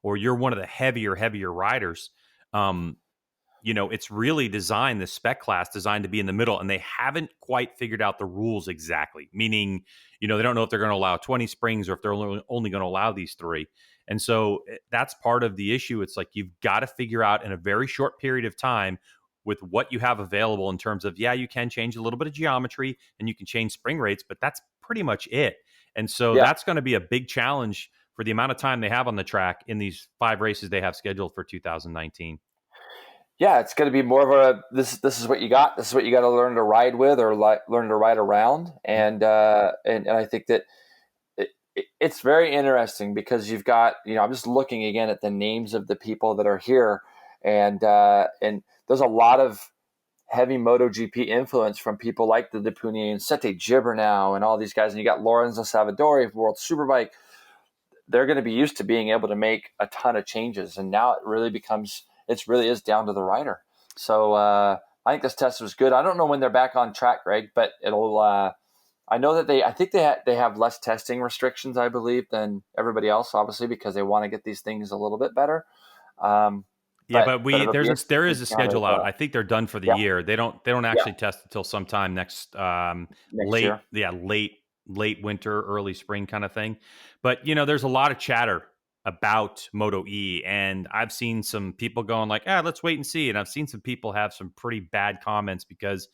or you're one of the heavier riders, it's really designed, the spec class designed to be in the middle, and they haven't quite figured out the rules exactly, meaning, they don't know if they're going to allow 20 springs or if they're only going to allow these 3. And so that's part of the issue. It's like you've got to figure out in a very short period of time with what you have available in terms of, you can change a little bit of geometry and you can change spring rates, but that's pretty much it. And so that's going to be a big challenge for the amount of time they have on the track in these 5 races they have scheduled for 2019. Yeah, it's going to be more of this is what you got. This is what you got to learn to ride with or learn to ride around. And I think that it's very interesting because you've got, I'm just looking again at the names of the people that are here, and there's a lot of heavy MotoGP influence from people like the Depunier and Sete Gibernau and all these guys. And you got Lorenzo Savadori of World Superbike. They're going to be used to being able to make a ton of changes, and now it really is down to the rider. So I think this test was good. I don't know when they're back on track, Greg, but it'll. I know that they have less testing restrictions, I believe, than everybody else, obviously, because they want to get these things a little bit better. But there is a schedule out. I think they're done for the year. They don't actually test until sometime next late year. Late winter, early spring kind of thing. But there's a lot of chatter about MotoE, and I've seen some people going like, let's wait and see. And I've seen some people have some pretty bad comments because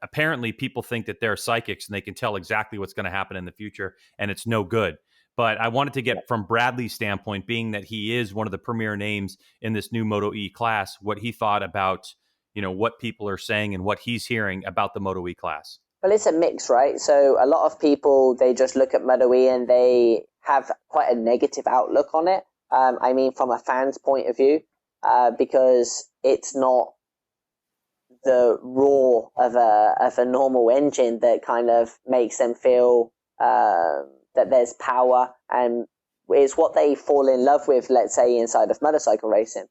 apparently people think that they're psychics and they can tell exactly what's going to happen in the future, and it's no good. But I wanted to get from Bradley's standpoint, being that he is one of the premier names in this new MotoE class, what he thought about, what people are saying and what he's hearing about the MotoE class. Well, it's a mix, right? So a lot of people, they just look at MotoE and they have quite a negative outlook on it. I mean, from a fan's point of view, because it's not the roar of a normal engine that kind of makes them feel that there's power, and it's what they fall in love with, let's say, inside of motorcycle racing.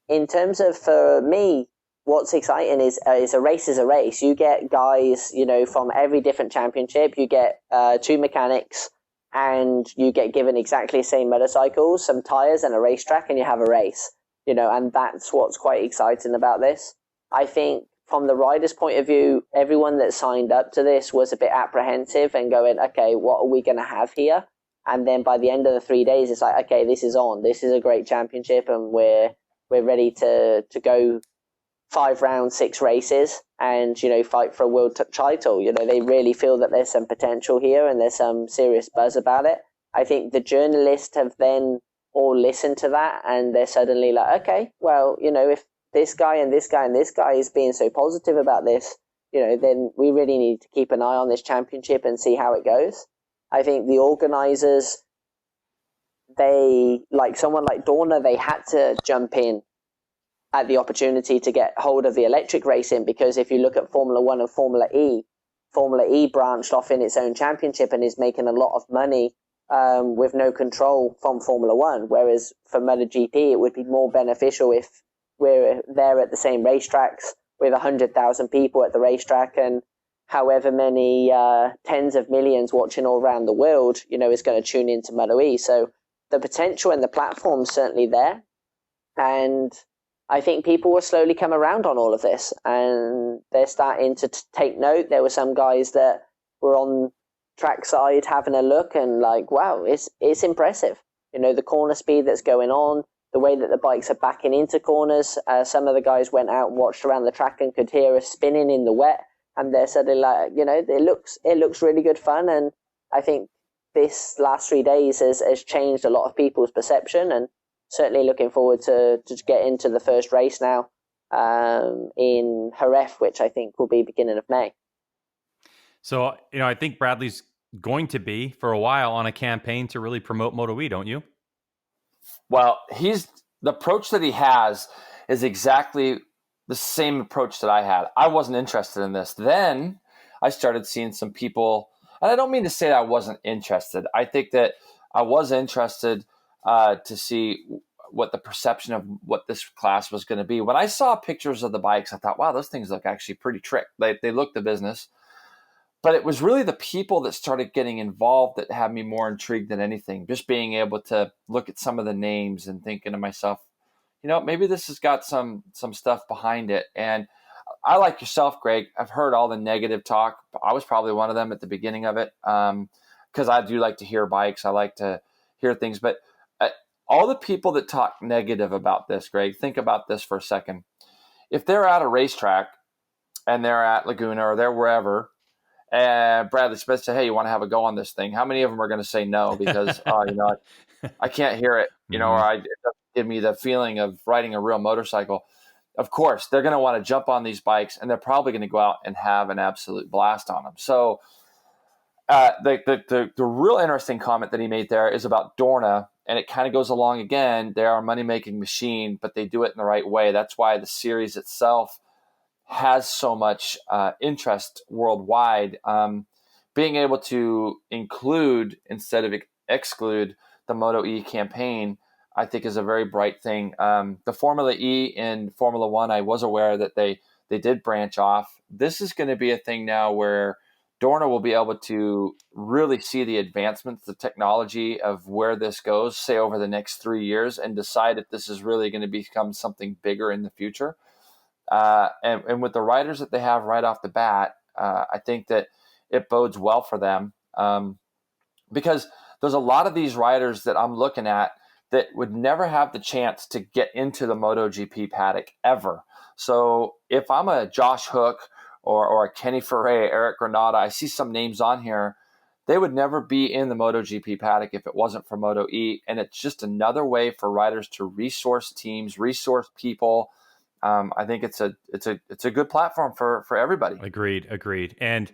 In terms of, for me, what's exciting is a race is a race. You get guys, from every different championship. You get 2 mechanics, and you get given exactly the same motorcycles, some tires, and a racetrack, and you have a race. And that's what's quite exciting about this. I think from the rider's point of view, everyone that signed up to this was a bit apprehensive and going, okay, what are we going to have here? And then by the end of the 3 days, it's like, okay, this is on. This is a great championship, and we're ready to go 5 rounds, 6 races, and fight for a world title. They really feel that there's some potential here, and there's some serious buzz about it. I think the journalists have then all listened to that, and they're suddenly like, okay, well, if this guy and this guy and this guy is being so positive about this, then we really need to keep an eye on this championship and see how it goes. I think the organizers, someone like Dorna, they had to jump in at the opportunity to get hold of the electric racing, because if you look at Formula One and Formula E branched off in its own championship and is making a lot of money with no control from Formula One, whereas for MotoGP it would be more beneficial if we're there at the same racetracks with 100,000 people at the racetrack, and however many tens of millions watching all around the world, is going to tune into MotoE. So the potential and the platform's certainly there. And I think people will slowly come around on all of this, and they're starting to take note. There were some guys that were on trackside having a look and like, wow, it's impressive. The corner speed that's going on, the way that the bikes are backing into corners. Some of the guys went out and watched around the track and could hear us spinning in the wet. And they're suddenly like, it looks really good fun. And I think this last 3 days has changed a lot of people's perception, and certainly looking forward to get into the first race now in Jerez, which I think will be beginning of May. So, I think Bradley's going to be for a while on a campaign to really promote MotoE, don't you? Well, the approach that he has is exactly the same approach that I had. I wasn't interested in this. Then I started seeing some people, and I don't mean to say that I wasn't interested. I think that I was interested to see what the perception of what this class was going to be. When I saw pictures of the bikes, I thought, wow, those things look actually pretty trick. They look the business. But it was really the people that started getting involved that had me more intrigued than anything. Just being able to look at some of the names and thinking to myself, maybe this has got some stuff behind it. And I, like yourself, Greg, I've heard all the negative talk. I was probably one of them at the beginning of it, because I do like to hear bikes. I like to hear things. But all the people that talk negative about this, Greg, think about this for a second. If they're at a racetrack and they're at Laguna or they're wherever, and Bradley Smith said, hey, you want to have a go on this thing? How many of them are going to say no because, I can't hear it, or it doesn't give me the feeling of riding a real motorcycle? Of course, they're going to want to jump on these bikes, and they're probably going to go out and have an absolute blast on them. So the real interesting comment that he made there is about Dorna, and it kind of goes along again. They are a money-making machine, but they do it in the right way. That's why the series itself has so much interest worldwide. Being able to include instead of exclude the MotoE campaign, I think, is a very bright thing. The Formula E and Formula One, I was aware that they did branch off. This is going to be a thing now where Dorna will be able to really see the advancements, the technology of where this goes, say over the next 3 years, and decide if this is really going to become something bigger in the future. And with the riders that they have right off the bat, I think that it bodes well for them, because there's a lot of these riders that I'm looking at that would never have the chance to get into the MotoGP paddock ever. So if I'm a Josh Hook or a Kenny Ferre, Eric Granada, I see some names on here, they would never be in the MotoGP paddock if it wasn't for MotoE. And it's just another way for riders to resource teams, resource people. I think it's a good platform for everybody. Agreed. And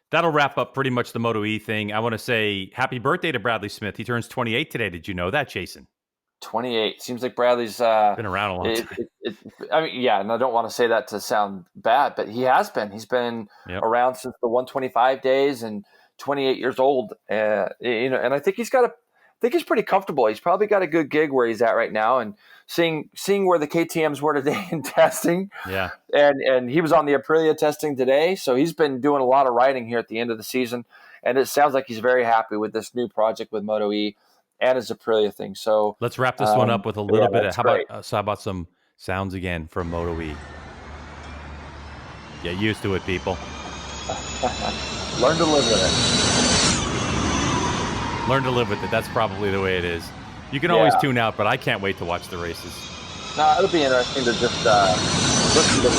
that'll wrap up pretty much the MotoE thing. I want to say happy birthday to Bradley Smith. He turns 28 today. Did you know that, Jason? 28. Seems like Bradley's been around a long time. And I don't want to say that to sound bad, but he has been. He's been around since the 125 days and 28 years old. And I think he's pretty comfortable. He's probably got a good gig where he's at right now, and seeing where the KTMs were today in testing. Yeah. And he was on the Aprilia testing today, so he's been doing a lot of riding here at the end of the season, and it sounds like he's very happy with this new project with MotoE and his Aprilia thing. So let's wrap this one up with a little bit of how about some sounds again from MotoE. Get used to it, people. Learn to live with it. Learn to live with it. That's probably the way it is. You can always tune out, but I can't wait to watch the races. No, it'll be interesting to just listen to.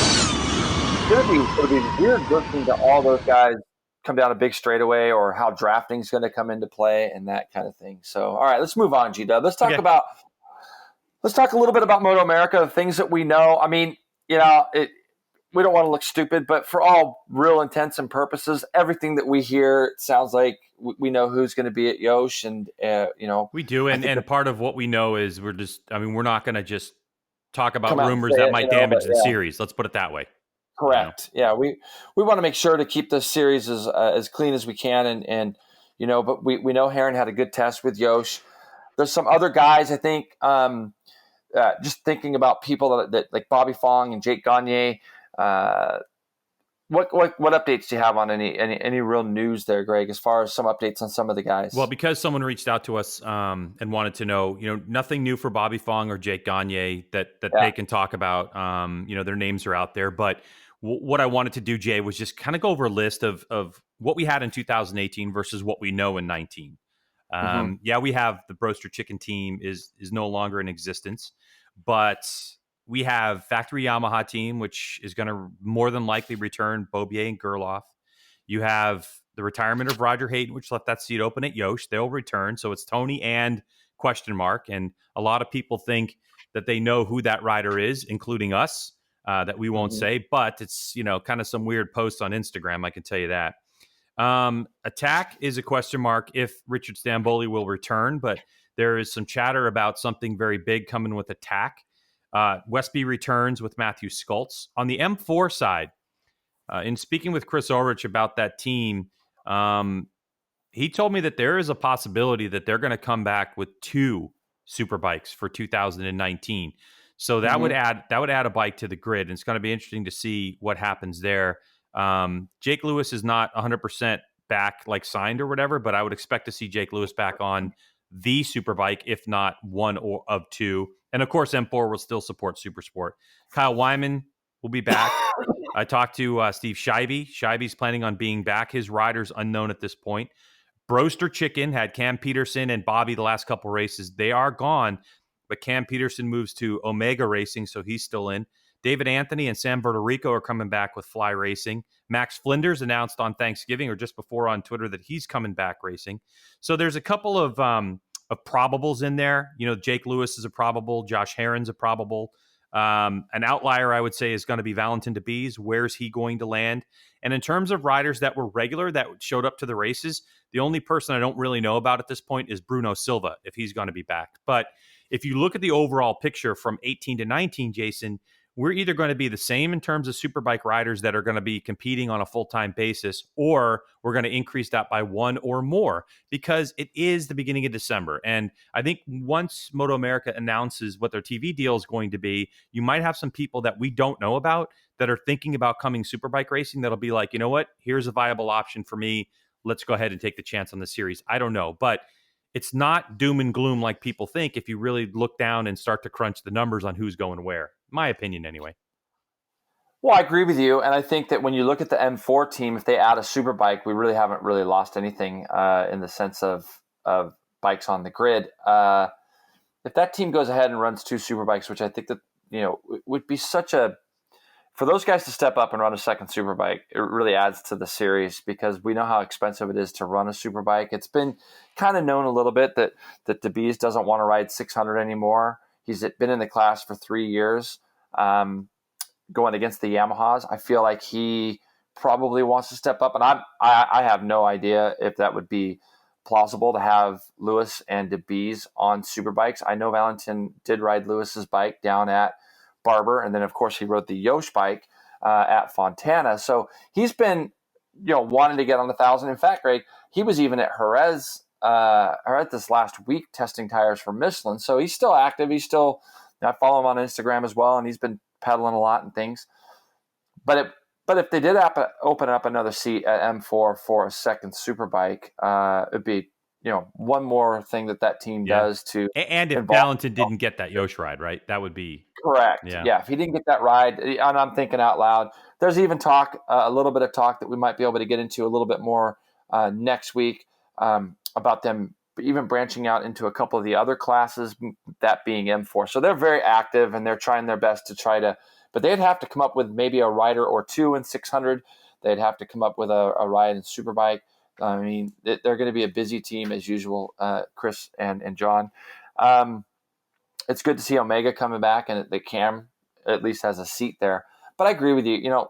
It'll be weird listening to all those guys come down a big straightaway, or how drafting is going to come into play and that kind of thing. So, all right, let's move on, G-Dub. Let's talk a little bit about MotoAmerica, things that we know. I mean, we don't want to look stupid, but for all real intents and purposes, everything that we hear, it sounds like we know who's going to be at Yosh, and we do. And part of what we know is we're not going to just talk about rumors that might damage the series. Let's put it that way. Correct. Yeah, we want to make sure to keep the series as clean as we can, and but we know Herrin had a good test with Yosh. There's some other guys, I think. Just thinking about people that like Bobby Fong and Jake Gagne. What updates do you have on any real news there, Greg, as far as some updates on some of the guys? Well, because someone reached out to us and wanted to know, nothing new for Bobby Fong or Jake Gagne that they can talk about. Their names are out there, but what I wanted to do, Jay, was just kind of go over a list of what we had in 2018 versus what we know in 19. Yeah, we have the Broaster Chicken team is no longer in existence, but we have Factory Yamaha team, which is going to more than likely return Bobier and Gerloff. You have the retirement of Roger Hayden, which left that seat open at Yosh. They'll return. So it's Tony and question mark. And a lot of people think that they know who that rider is, including us, that we won't say. But it's, kind of some weird posts on Instagram, I can tell you that. Attack is a question mark if Richard Stamboli will return, but there is some chatter about something very big coming with Attack. WorldSBK returns with Matthew Skultz. On the M4 side, in speaking with Chris Ulrich about that team, he told me that there is a possibility that they're going to come back with 2 Superbikes for 2019. So that would add a bike to the grid, and it's going to be interesting to see what happens there. Jake Lewis is not 100% back, like signed or whatever, but I would expect to see Jake Lewis back on the Superbike, if not one of 2. And of course, M4 will still support Supersport. Kyle Wyman will be back. I talked to Steve Scheibe. Scheibe's planning on being back. His rider's unknown at this point. Broaster Chicken had Cam Peterson and Bobby the last couple races. They are gone, but Cam Peterson moves to Omega Racing, so he's still in. David Anthony and Sam Vertorico are coming back with Fly Racing. Max Flinders announced on Thanksgiving or just before on Twitter that he's coming back racing. So there's a couple of probables in there. Jake Lewis is a probable. Josh Herrin's a probable. An outlier, I would say, is going to be Valentin DeBees. Where's he going to land? And in terms of riders that were regular that showed up to the races, the only person I don't really know about at this point is Bruno Silva, if he's going to be back. But if you look at the overall picture from 18 to 19, Jason, we're either going to be the same in terms of Superbike riders that are going to be competing on a full-time basis, or we're going to increase that by 1 or more, because it is the beginning of December. And I think once MotoAmerica announces what their TV deal is going to be, you might have some people that we don't know about that are thinking about coming Superbike racing that'll be like, you know what, here's a viable option for me. Let's go ahead and take the chance on the series. I don't know, but it's not doom and gloom like people think if you really look down and start to crunch the numbers on who's going where. My opinion, anyway. Well, I agree with you, and I think that when you look at the M4 team, if they add a Superbike, we really haven't really lost anything in the sense of bikes on the grid. If that team goes ahead and runs 2 Superbikes, which I think that would be such a for those guys to step up and run a second Superbike, it really adds to the series, because we know how expensive it is to run a Superbike. It's been kind of known a little bit that DeBees doesn't want to ride 600 anymore. He's been in the class for 3 years, going against the Yamahas. I feel like he probably wants to step up, and I have no idea if that would be plausible to have Lewis and DeBees on Superbikes. I know Valentin did ride Lewis's bike down at Barber, and then of course he rode the Yosh bike at Fontana. So he's been, wanting to get on 1,000. In fact, Greg, he was even at Jerez this last week testing tires for Michelin. So he's still active. He's still, I follow him on Instagram as well, and he's been pedaling a lot and things. But if they did open up another seat at M4 for a second Superbike, it'd be one more thing that team Yeah. does to And if involve. Valentin didn't get that Yosh ride, right? That would be Correct. yeah. Yeah. If he didn't get that ride, and I'm thinking out loud, there's even talk, a little bit of talk that we might be able to get into a little bit more next week about them even branching out into a couple of the other classes, that being M4. So they're very active and they're trying their best to try to, but they'd have to come up with maybe a rider or two in 600. They'd have to come up with a ride in Superbike. I mean, they're going to be a busy team as usual, Chris and John. It's good to see Omega coming back and that Cam at least has a seat there. But I agree with you.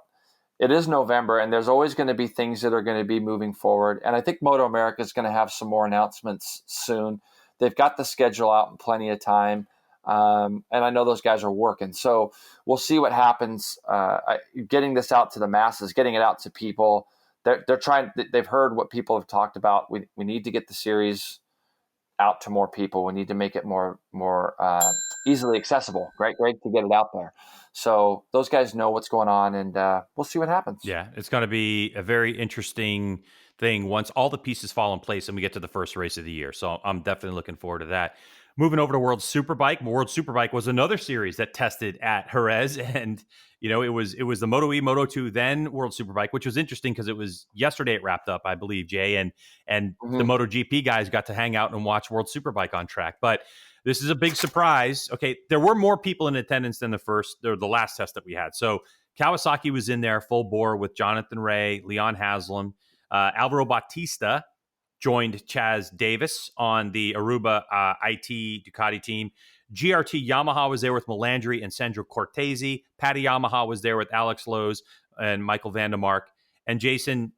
It is November, and there's always going to be things that are going to be moving forward. And I think MotoAmerica is going to have some more announcements soon. They've got the schedule out in plenty of time. And I know those guys are working. So we'll see what happens. Getting this out to the masses, getting it out to people. They're trying. They've heard what people have talked about. We need to get the series out to more people. We need to make it more easily accessible. Great to get it out there. So those guys know what's going on, and we'll see what happens. Yeah, it's going to be a very interesting thing once all the pieces fall in place and we get to the first race of the year. So I'm definitely looking forward to that. Moving over to World Superbike. World Superbike was another series that tested at Jerez, and it was the MotoE, Moto2, then World Superbike, which was interesting because it was yesterday it wrapped up, I believe, Jay, and the MotoGP guys got to hang out and watch World Superbike on track. But this is a big surprise. Okay, there were more people in attendance than the last test that we had. So Kawasaki was in there full bore with Jonathan Rea, Leon Haslam, Alvaro Bautista joined Chaz Davis on the Aruba IT Ducati team. GRT Yamaha was there with Melandri and Sandro Cortese. Patty Yamaha was there with Alex Lowe's and Michael Vandermark. And Jason,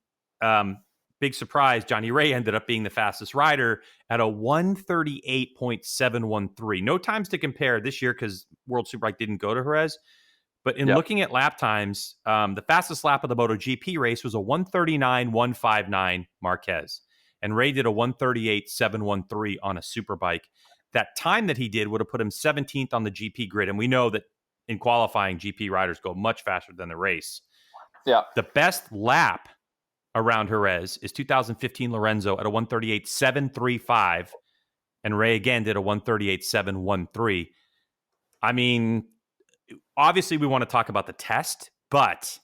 big surprise, Johnny Rea ended up being the fastest rider at a 138.713. No times to compare this year because World Superbike didn't go to Jerez. But in looking at lap times, the fastest lap of the MotoGP race was a 139.159 Marquez. And Rea did a 138.713 on a Superbike. That time that he did would have put him 17th on the GP grid. And we know that in qualifying, GP riders go much faster than the race. Yeah. The best lap around Jerez is 2015 Lorenzo at a 138.735. And Rea again did a 138.713. I mean, obviously we want to talk about the test, but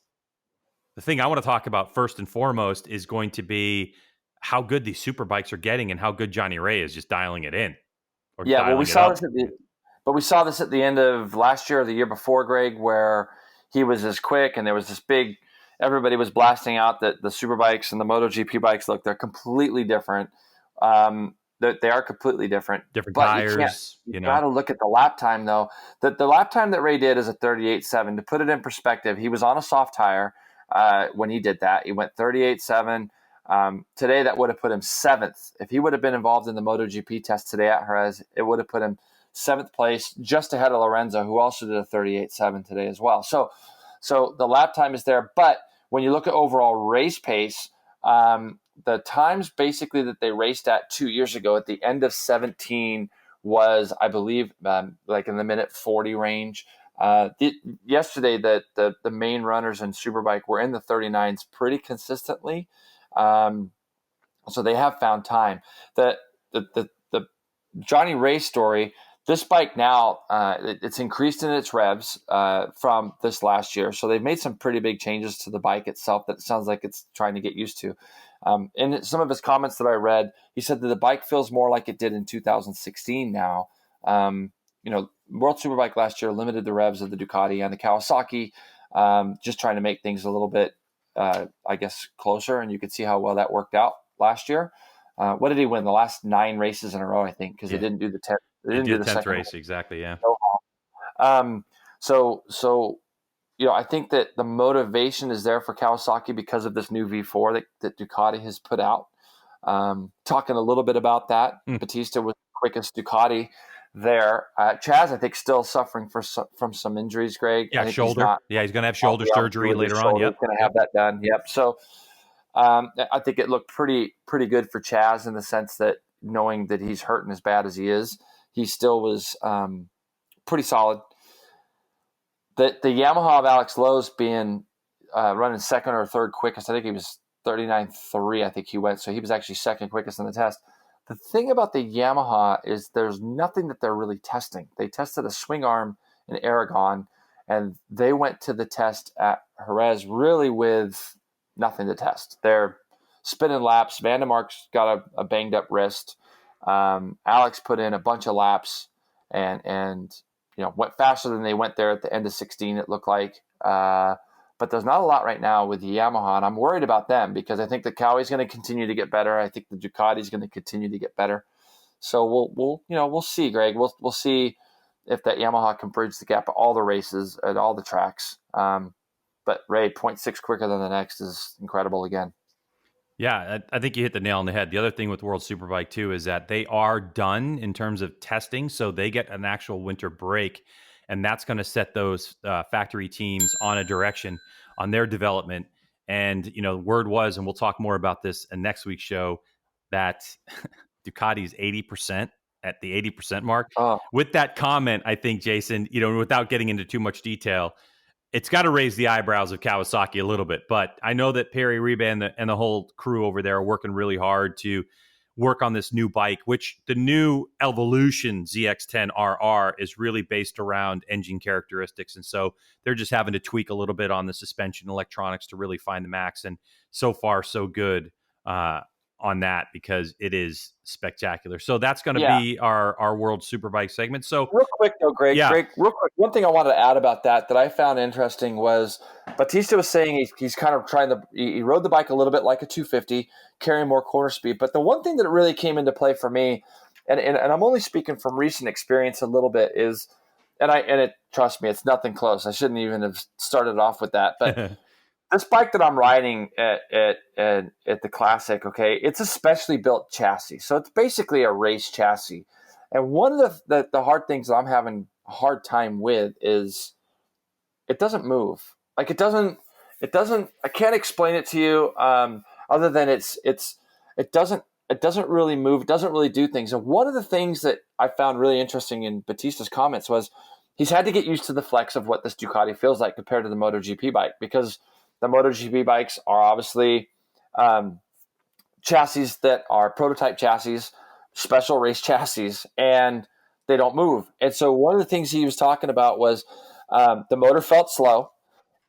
the thing I want to talk about first and foremost is going to be how good these super bikes are getting and how good Johnny Rea is just dialing it in. We saw this at the end of last year or the year before, Greg, where he was as quick and there was this big, everybody was blasting out that the super bikes and the MotoGP bikes, look, they're completely different. They are completely different. Different but tires. You got to look at the lap time, though. The lap time that Rea did is a 38.7. To put it in perspective, he was on a soft tire when he did that. He went 38.7. Today, that would have put him 7th. If he would have been involved in the MotoGP test today at Jerez, it would have put him 7th place, just ahead of Lorenzo, who also did a 38.7 today as well. So the lap time is there. But when you look at overall race pace, the times basically that they raced at 2 years ago at the end of 17 was, I believe, like in the minute 40 range. Yesterday, the main runners in Superbike were in the 39s pretty consistently. So they have found time. The Johnny Rea story, this bike now, it's increased in its revs from this last year. So they've made some pretty big changes to the bike itself that it sounds like it's trying to get used to. In some of his comments that I read, he said that the bike feels more like it did in 2016 now. World Superbike last year limited the revs of the Ducati and the Kawasaki, just trying to make things a little bit, I guess, closer. And you could see how well that worked out last year. What did he win? The last 9 races in a row, I think, because they didn't do the 10th. They didn't do the 10th race, exactly, yeah. So I think that the motivation is there for Kawasaki because of this new V4 that Ducati has put out. Talking a little bit about that, Bautista was the quickest Ducati there. Chaz, I think, still suffering from some injuries, Greg. Yeah, shoulder. He's going to have shoulder surgery later on. Yep. He's going to have that done. Yep. So I think it looked pretty good for Chaz in the sense that knowing that he's hurting as bad as he is, he still was pretty solid. The Yamaha of Alex Lowe's being running second or third quickest, I think he was 39.3, I think he went. So he was actually second quickest in the test. the thing about the Yamaha is there's nothing that they're really testing. They tested a swing arm in Aragon, and they went to the test at Jerez really with nothing to test. They're spinning laps. Van der Mark's got a banged up wrist. Alex put in a bunch of laps and went faster than they went there at the end of 16, it looked like. But there's not a lot right now with the Yamaha, and I'm worried about them because I think the Kaui's going to continue to get better. I think the Ducati's going to continue to get better. So we'll see, Greg. We'll see if that Yamaha can bridge the gap at all the races at all the tracks. But Ray, 0.6 quicker than the next is incredible again. Yeah, I think you hit the nail on the head. The other thing with World Superbike too is that they are done in terms of testing, so they get an actual winter break. And that's going to set those factory teams on a direction on their development. And, word was, and we'll talk more about this in next week's show, that Ducati's 80% at the 80% mark. Oh. With that comment, I think, Jason, without getting into too much detail, it's got to raise the eyebrows of Kawasaki a little bit. But I know that Perry Reba and the whole crew over there are working really hard to work on this new bike, which the new Evolution ZX10RR is really based around engine characteristics. And so they're just having to tweak a little bit on the suspension electronics to really find the max. And so far, so good on that because it is spectacular. So that's going to be our World Superbike segment. So real quick though, Greg, real quick. One thing I wanted to add about that I found interesting was Bautista was saying he's kind of he rode the bike a little bit like a 250, carrying more corner speed. But the one thing that really came into play for me, and I'm only speaking from recent experience a little bit, is, trust me, it's nothing close. I shouldn't even have started off with that, but this bike that I'm riding at the Classic, okay, it's a specially built chassis. So it's basically a race chassis. And one of the hard things that I'm having a hard time with is it doesn't move. Like it doesn't, I can't explain it to you other than it doesn't really move. It doesn't really do things. And one of the things that I found really interesting in Bautista's comments was he's had to get used to the flex of what this Ducati feels like compared to the MotoGP bike, because the MotoGP bikes are obviously chassis that are prototype chassis, special race chassis, and they don't move. And so one of the things he was talking about was the motor felt slow,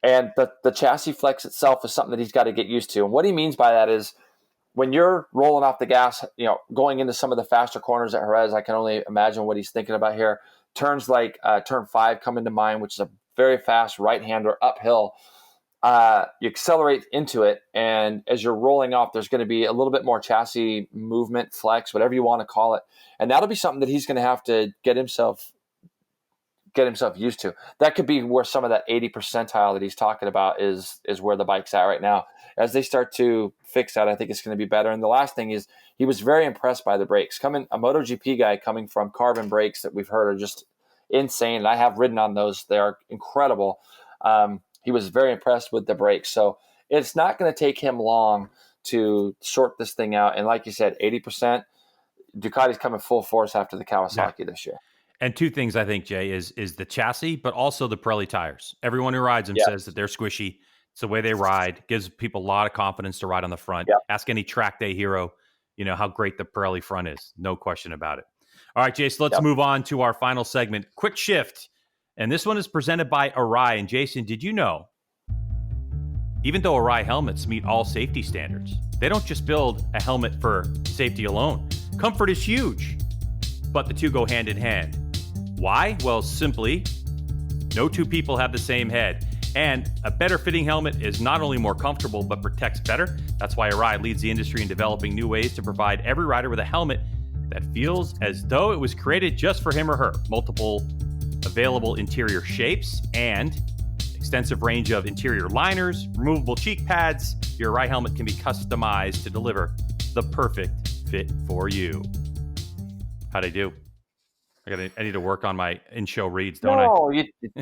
and the chassis flex itself is something that he's got to get used to. And what he means by that is when you're rolling off the gas, going into some of the faster corners at Jerez, I can only imagine what he's thinking about here. Turns like turn 5 come into mind, which is a very fast right-hander uphill. You accelerate into it, and as you're rolling off, there's going to be a little bit more chassis movement, flex, whatever you want to call it, and that'll be something that he's going to have to get himself used to. That could be where some of that 80 percentile that he's talking about is where the bike's at right now. As they start to fix that, I think it's going to be better. And the last thing is he was very impressed by the brakes. A MotoGP guy coming from carbon brakes that we've heard are just insane, and I have ridden on those. They are incredible. He was very impressed with the brakes. So it's not going to take him long to sort this thing out. And like you said, 80%, Ducati's coming full force after the Kawasaki this year. And two things I think, Jay, is the chassis, but also the Pirelli tires. Everyone who rides them says that they're squishy. It's the way they ride. Gives people a lot of confidence to ride on the front. Ask any track day hero, how great the Pirelli front is. No question about it. All right, Jason, let's move on to our final segment. Quick shift. And this one is presented by ARAI. And Jason, did you know, even though ARAI helmets meet all safety standards, they don't just build a helmet for safety alone. Comfort is huge, but the two go hand in hand. Why? Well, simply, no two people have the same head. And a better fitting helmet is not only more comfortable, but protects better. That's why ARAI leads the industry in developing new ways to provide every rider with a helmet that feels as though it was created just for him or her. Multiple available interior shapes and extensive range of interior liners, removable cheek pads. Your ARAI helmet can be customized to deliver the perfect fit for you. How'd I do? I need to work on my in-show reads, don't I? No,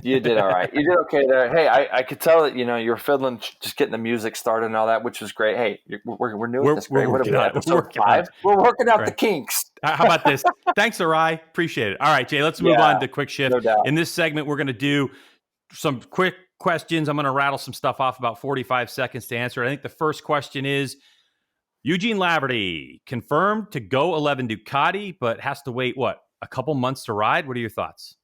you did all right. You did okay there. Hey, I could tell that you're fiddling, just getting the music started and all that, which was great. Hey, we're new at this. Great. What are we at? Episode 5? We're working out the kinks. How about this? Thanks, ARAI. Appreciate it. All right, Jay, let's move on to quick shift. No doubt. In this segment, we're going to do some quick questions. I'm going to rattle some stuff off, about 45 seconds to answer. I think the first question is, Eugene Laverty confirmed to go 11 Ducati, but has to wait, a couple months to ride? What are your thoughts?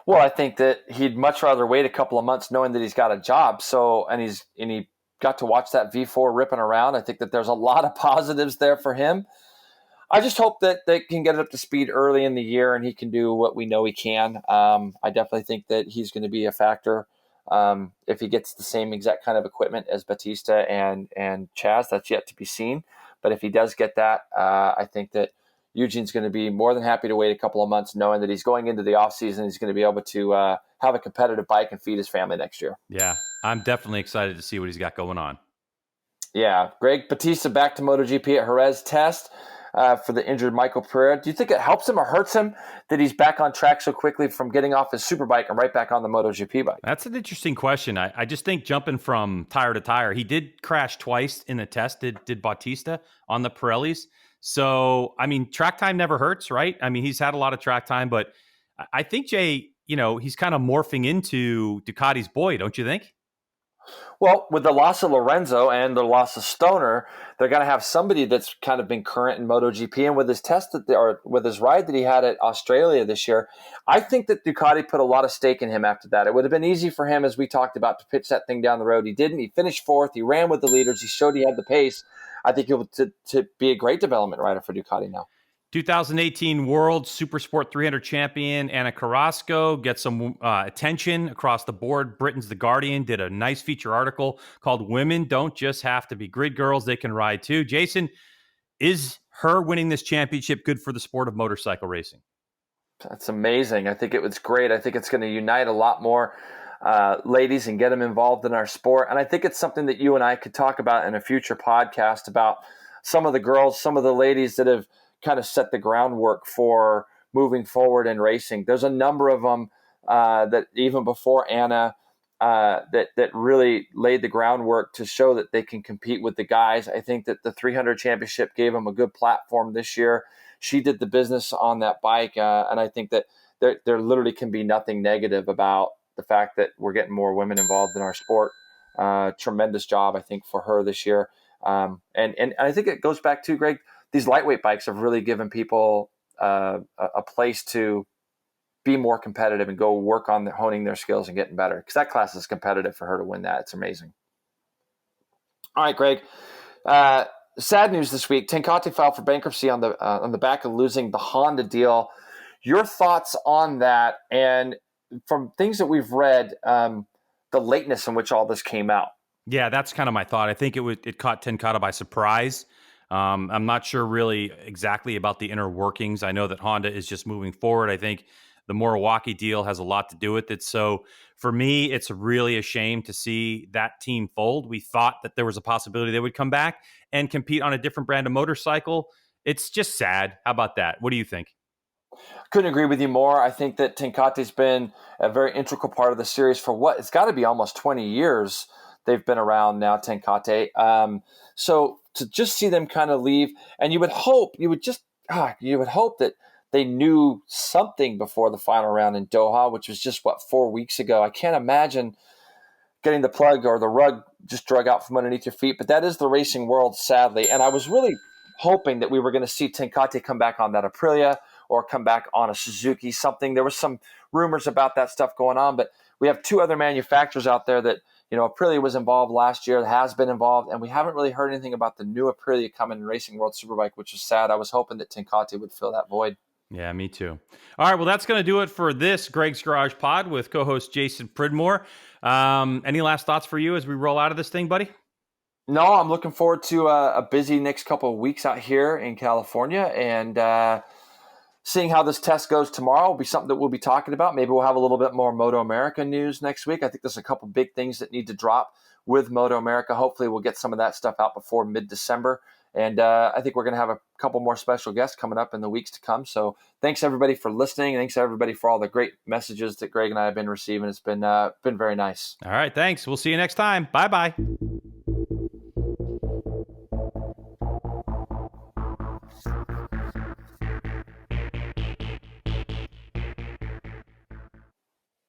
Well, I think that he'd much rather wait a couple of months knowing that he's got a job. So, and he got to watch that V4 ripping around. I think that there's a lot of positives there for him. I just hope that they can get it up to speed early in the year and he can do what we know he can. I definitely think that he's going to be a factor if he gets the same exact kind of equipment as Bautista and Chaz. That's yet to be seen. But if he does get that, I think that Eugene's going to be more than happy to wait a couple of months knowing that he's going into the offseason. He's going to be able to have a competitive bike and feed his family next year. Yeah, I'm definitely excited to see what he's got going on. Yeah, Greg, Bautista back to MotoGP at Jerez test for the injured Michael Pereira. Do you think it helps him or hurts him that he's back on track so quickly from getting off his Superbike and right back on the MotoGP bike? That's an interesting question. I just think jumping from tire to tire, he did crash twice in the test, did Bautista on the Pirellis. So, I mean, track time never hurts, right? I mean, he's had a lot of track time, but I think, Jay, he's kind of morphing into Ducati's boy, don't you think? Well, with the loss of Lorenzo and the loss of Stoner, they're going to have somebody that's kind of been current in MotoGP. And with his with his ride that he had at Australia this year, I think that Ducati put a lot of stake in him after that. It would have been easy for him, as we talked about, to pitch that thing down the road. He didn't. He finished fourth. He ran with the leaders. He showed he had the pace. I think he'll to be a great development rider for Ducati now. 2018 World Supersport 300 Champion Ana Carrasco gets some attention across the board. Britain's The Guardian did a nice feature article called "Women Don't Just Have to Be Grid Girls, They Can Ride Too." Jason, is her winning this championship good for the sport of motorcycle racing? That's amazing. I think it was great. I think it's going to unite a lot more ladies and get them involved in our sport. And I think it's something that you and I could talk about in a future podcast about some of the girls, some of the ladies that have kind of set the groundwork for moving forward in racing. There's a number of them that even before Anna that really laid the groundwork to show that they can compete with the guys. I think that the 300 championship gave them a good platform this year. She did the business on that bike, and I think that there literally can be nothing negative about the fact that we're getting more women involved in our sport. Tremendous job, I think, for her this year. And I think it goes back to, Greg, these lightweight bikes have really given people a place to be more competitive and go work on honing their skills and getting better, because that class is competitive for her to win that. It's amazing. All right, Greg. Sad news this week. Tenkate filed for bankruptcy on the back of losing the Honda deal. Your thoughts on that, and from things that we've read, the lateness in which all this came out? Yeah, that's kind of my thought. I think it caught Tenkate by surprise. I'm not sure really exactly about the inner workings. I know that Honda is just moving forward. I think the Milwaukee deal has a lot to do with it. So for me, it's really a shame to see that team fold. We thought that there was a possibility they would come back and compete on a different brand of motorcycle. It's just sad. How about that? What do you think? Couldn't agree with you more. I think that Tenkate's been a very integral part of the series for it's got to be almost 20 years they've been around now, Tenkate. So to just see them kind of leave, and you would hope that they knew something before the final round in Doha, which was just 4 weeks ago. I can't imagine getting the plug or the rug just drug out from underneath your feet, but that is the racing world, sadly. And I was really hoping that we were going to see Tenkate come back on that Aprilia or come back on a Suzuki, something. There was some rumors about that stuff going on, but we have two other manufacturers out there that, Aprilia was involved last year, has been involved, and we haven't really heard anything about the new Aprilia coming in Racing World Superbike, which is sad. I was hoping that Tenkate would fill that void. Yeah, me too. All right, well, that's going to do it for this Greg's Garage Pod with co-host Jason Pridmore. Any last thoughts for you as we roll out of this thing, buddy? No, I'm looking forward to a busy next couple of weeks out here in California, and seeing how this test goes tomorrow will be something that we'll be talking about. Maybe we'll have a little bit more MotoAmerica news next week. I think there's a couple big things that need to drop with MotoAmerica. Hopefully we'll get some of that stuff out before mid-December. And I think we're going to have a couple more special guests coming up in the weeks to come. So thanks, everybody, for listening. Thanks, everybody, for all the great messages that Greg and I have been receiving. It's been very nice. All right, thanks. We'll see you next time. Bye-bye.